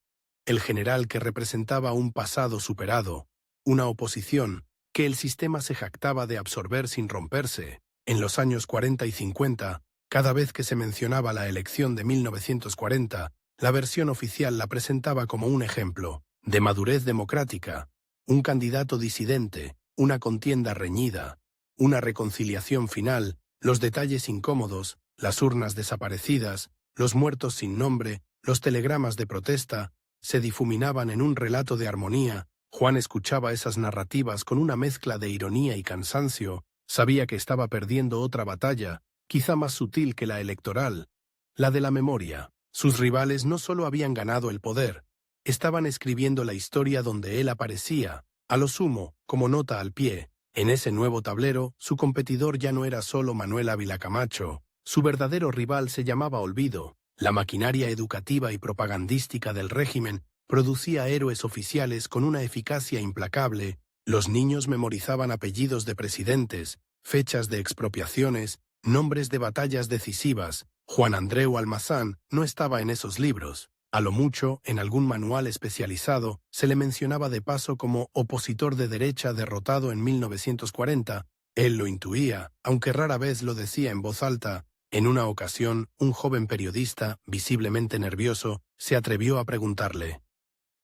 El general que representaba un pasado superado, una oposición que el sistema se jactaba de absorber sin romperse. En los años 40 y 50, cada vez que se mencionaba la elección de 1940, la versión oficial la presentaba como un ejemplo de madurez democrática, un candidato disidente, una contienda reñida, una reconciliación final, los detalles incómodos, las urnas desaparecidas, los muertos sin nombre, los telegramas de protesta, se difuminaban en un relato de armonía. Juan escuchaba esas narrativas con una mezcla de ironía y cansancio. Sabía que estaba perdiendo otra batalla, quizá más sutil que la electoral, la de la memoria. Sus rivales no solo habían ganado el poder, estaban escribiendo la historia donde él aparecía, a lo sumo, como nota al pie. En ese nuevo tablero, su competidor ya no era solo Manuel Ávila Camacho, su verdadero rival se llamaba olvido. La maquinaria educativa y propagandística del régimen producía héroes oficiales con una eficacia implacable. Los niños memorizaban apellidos de presidentes, fechas de expropiaciones, nombres de batallas decisivas. Juan Andreu Almazán no estaba en esos libros. A lo mucho, en algún manual especializado, se le mencionaba de paso como opositor de derecha derrotado en 1940. Él lo intuía, aunque rara vez lo decía en voz alta. En una ocasión, un joven periodista, visiblemente nervioso, se atrevió a preguntarle: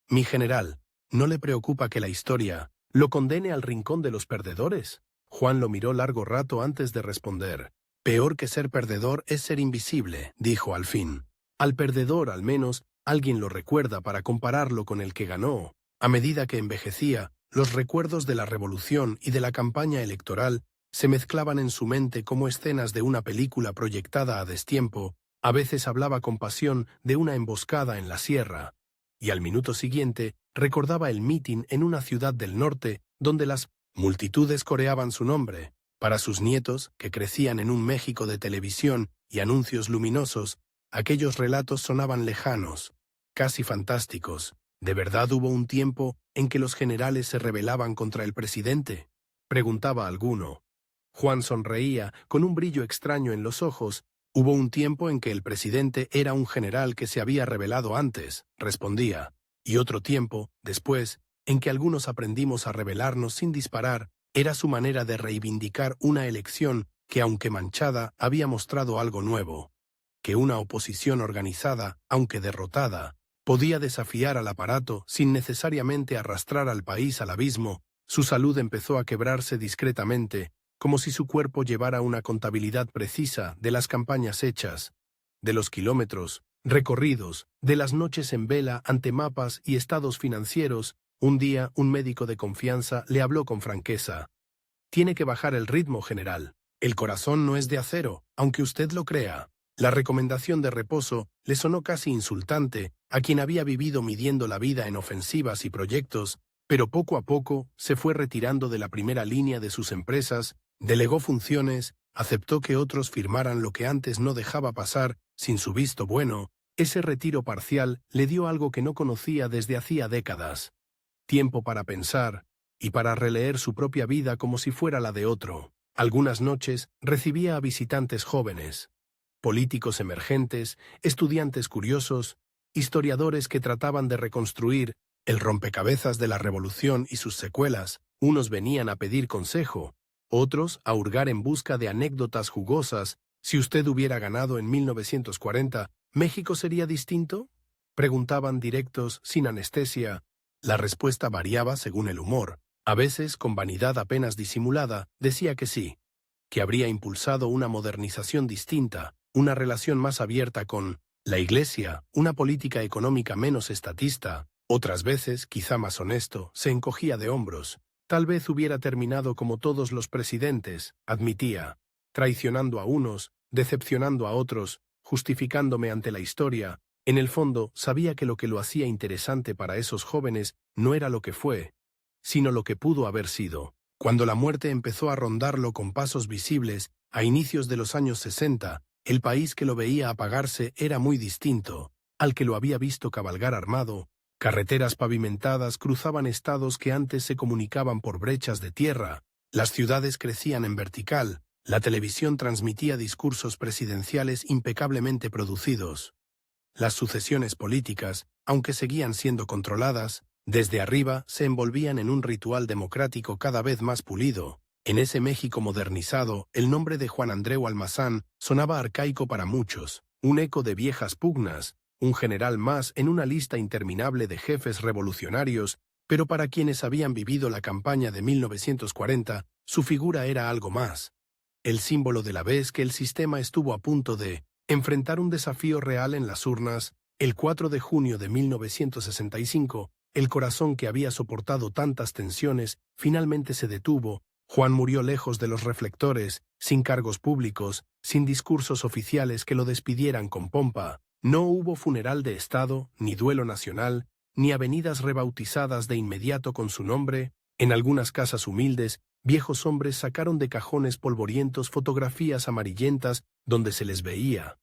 «Mi general, ¿no le preocupa que la historia lo condene al rincón de los perdedores?» Juan lo miró largo rato antes de responder. «Peor que ser perdedor es ser invisible», dijo al fin. «Al perdedor, al menos, alguien lo recuerda para compararlo con el que ganó». A medida que envejecía, los recuerdos de la revolución y de la campaña electoral se mezclaban en su mente como escenas de una película proyectada a destiempo. A veces hablaba con pasión de una emboscada en la sierra, y al minuto siguiente recordaba el mitin en una ciudad del norte donde las multitudes coreaban su nombre. Para sus nietos, que crecían en un México de televisión y anuncios luminosos, aquellos relatos sonaban lejanos, casi fantásticos. ¿De verdad hubo un tiempo en que los generales se rebelaban contra el presidente?, preguntaba alguno. Juan sonreía con un brillo extraño en los ojos. Hubo un tiempo en que el presidente era un general que se había rebelado antes, respondía, y otro tiempo, después, en que algunos aprendimos a rebelarnos sin disparar. Era su manera de reivindicar una elección que, aunque manchada, había mostrado algo nuevo, que una oposición organizada, aunque derrotada, podía desafiar al aparato sin necesariamente arrastrar al país al abismo. Su salud empezó a quebrarse discretamente, como si su cuerpo llevara una contabilidad precisa de las campañas hechas, de los kilómetros recorridos, de las noches en vela ante mapas y estados financieros. Un día, un médico de confianza le habló con franqueza. «Tiene que bajar el ritmo, general. El corazón no es de acero, aunque usted lo crea». La recomendación de reposo le sonó casi insultante a quien había vivido midiendo la vida en ofensivas y proyectos, pero poco a poco se fue retirando de la primera línea de sus empresas, delegó funciones, aceptó que otros firmaran lo que antes no dejaba pasar sin su visto bueno. Ese retiro parcial le dio algo que no conocía desde hacía décadas: tiempo para pensar y para releer su propia vida como si fuera la de otro. Algunas noches recibía a visitantes jóvenes, políticos emergentes, estudiantes curiosos, historiadores que trataban de reconstruir el rompecabezas de la revolución y sus secuelas. Unos venían a pedir consejo, otros a hurgar en busca de anécdotas jugosas. «Si usted hubiera ganado en 1940, ¿México sería distinto?», preguntaban directos, sin anestesia. La respuesta variaba según el humor. A veces, con vanidad apenas disimulada, decía que sí, que habría impulsado una modernización distinta, una relación más abierta con la Iglesia, una política económica menos estatista. Otras veces, quizá más honesto, se encogía de hombros. «Tal vez hubiera terminado como todos los presidentes», admitía, traicionando a unos, decepcionando a otros, justificándome ante la historia. En el fondo, sabía que lo hacía interesante para esos jóvenes no era lo que fue, sino lo que pudo haber sido. Cuando la muerte empezó a rondarlo con pasos visibles, a inicios de los años 60, el país que lo veía apagarse era muy distinto al que lo había visto cabalgar armado. Carreteras pavimentadas cruzaban estados que antes se comunicaban por brechas de tierra. Las ciudades crecían en vertical. La televisión transmitía discursos presidenciales impecablemente producidos. Las sucesiones políticas, aunque seguían siendo controladas, desde arriba se envolvían en un ritual democrático cada vez más pulido. En ese México modernizado, el nombre de Juan Andreu Almazán sonaba arcaico para muchos, un eco de viejas pugnas, un general más en una lista interminable de jefes revolucionarios, pero para quienes habían vivido la campaña de 1940, su figura era algo más. El símbolo de la vez que el sistema estuvo a punto de enfrentar un desafío real en las urnas. El 4 de junio de 1965, el corazón que había soportado tantas tensiones finalmente se detuvo. Juan murió lejos de los reflectores, sin cargos públicos, sin discursos oficiales que lo despidieran con pompa. No hubo funeral de Estado, ni duelo nacional, ni avenidas rebautizadas de inmediato con su nombre. En algunas casas humildes, viejos hombres sacaron de cajones polvorientos fotografías amarillentas donde se les veía.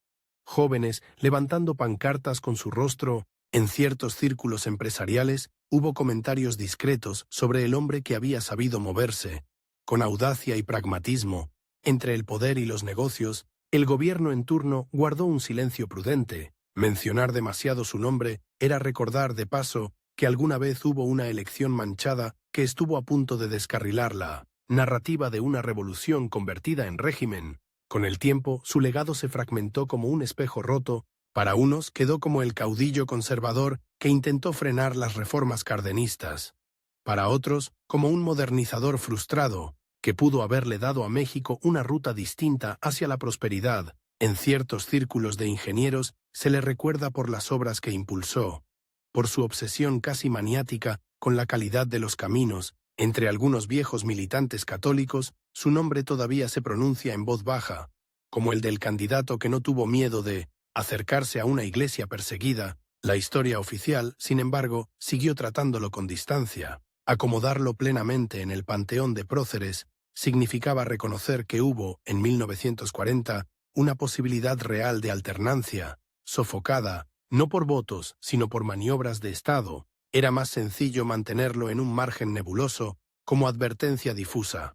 Jóvenes levantando pancartas con su rostro. En ciertos círculos empresariales hubo comentarios discretos sobre el hombre que había sabido moverse, con audacia y pragmatismo, entre el poder y los negocios. El gobierno en turno guardó un silencio prudente. Mencionar demasiado su nombre era recordar de paso que alguna vez hubo una elección manchada que estuvo a punto de descarrilar la narrativa de una revolución convertida en régimen. Con el tiempo, su legado se fragmentó como un espejo roto. Para unos quedó como el caudillo conservador que intentó frenar las reformas cardenistas. Para otros, como un modernizador frustrado, que pudo haberle dado a México una ruta distinta hacia la prosperidad. En ciertos círculos de ingenieros se le recuerda por las obras que impulsó, por su obsesión casi maniática con la calidad de los caminos. Entre algunos viejos militantes católicos, su nombre todavía se pronuncia en voz baja, como el del candidato que no tuvo miedo de acercarse a una iglesia perseguida, La historia oficial, sin embargo, siguió tratándolo con distancia. Acomodarlo plenamente en el panteón de próceres significaba reconocer que hubo, en 1940, una posibilidad real de alternancia, sofocada, no por votos, sino por maniobras de Estado. Era más sencillo mantenerlo en un margen nebuloso, como advertencia difusa.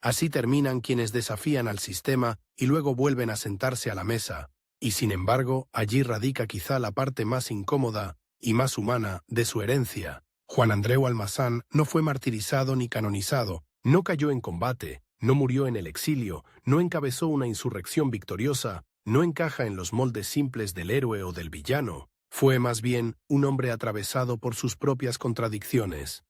Así terminan quienes desafían al sistema y luego vuelven a sentarse a la mesa, y sin embargo, allí radica quizá la parte más incómoda y más humana de su herencia. Juan Andreu Almazán no fue martirizado ni canonizado, no cayó en combate, no murió en el exilio, no encabezó una insurrección victoriosa, no encaja en los moldes simples del héroe o del villano. Fue más bien un hombre atravesado por sus propias contradicciones.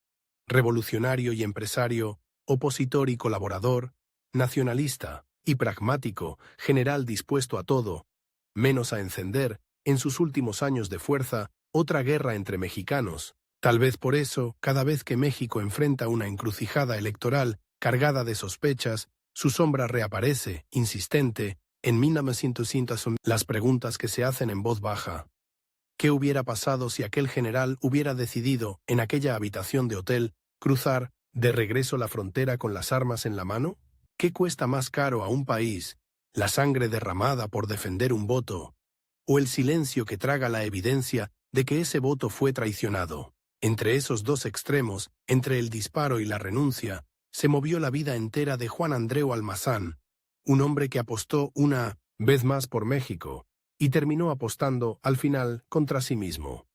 Revolucionario y empresario, opositor y colaborador, nacionalista y pragmático, general dispuesto a todo, menos a encender, en sus últimos años de fuerza, otra guerra entre mexicanos. Tal vez por eso, cada vez que México enfrenta una encrucijada electoral cargada de sospechas, su sombra reaparece, insistente, en 1900 las preguntas que se hacen en voz baja. ¿Qué hubiera pasado si aquel general hubiera decidido, en aquella habitación de hotel, cruzar de regreso la frontera con las armas en la mano? ¿Qué cuesta más caro a un país, la sangre derramada por defender un voto, o el silencio que traga la evidencia de que ese voto fue traicionado? Entre esos dos extremos, entre el disparo y la renuncia, se movió la vida entera de Juan Andreu Almazán, un hombre que apostó una vez más por México, y terminó apostando, al final, contra sí mismo.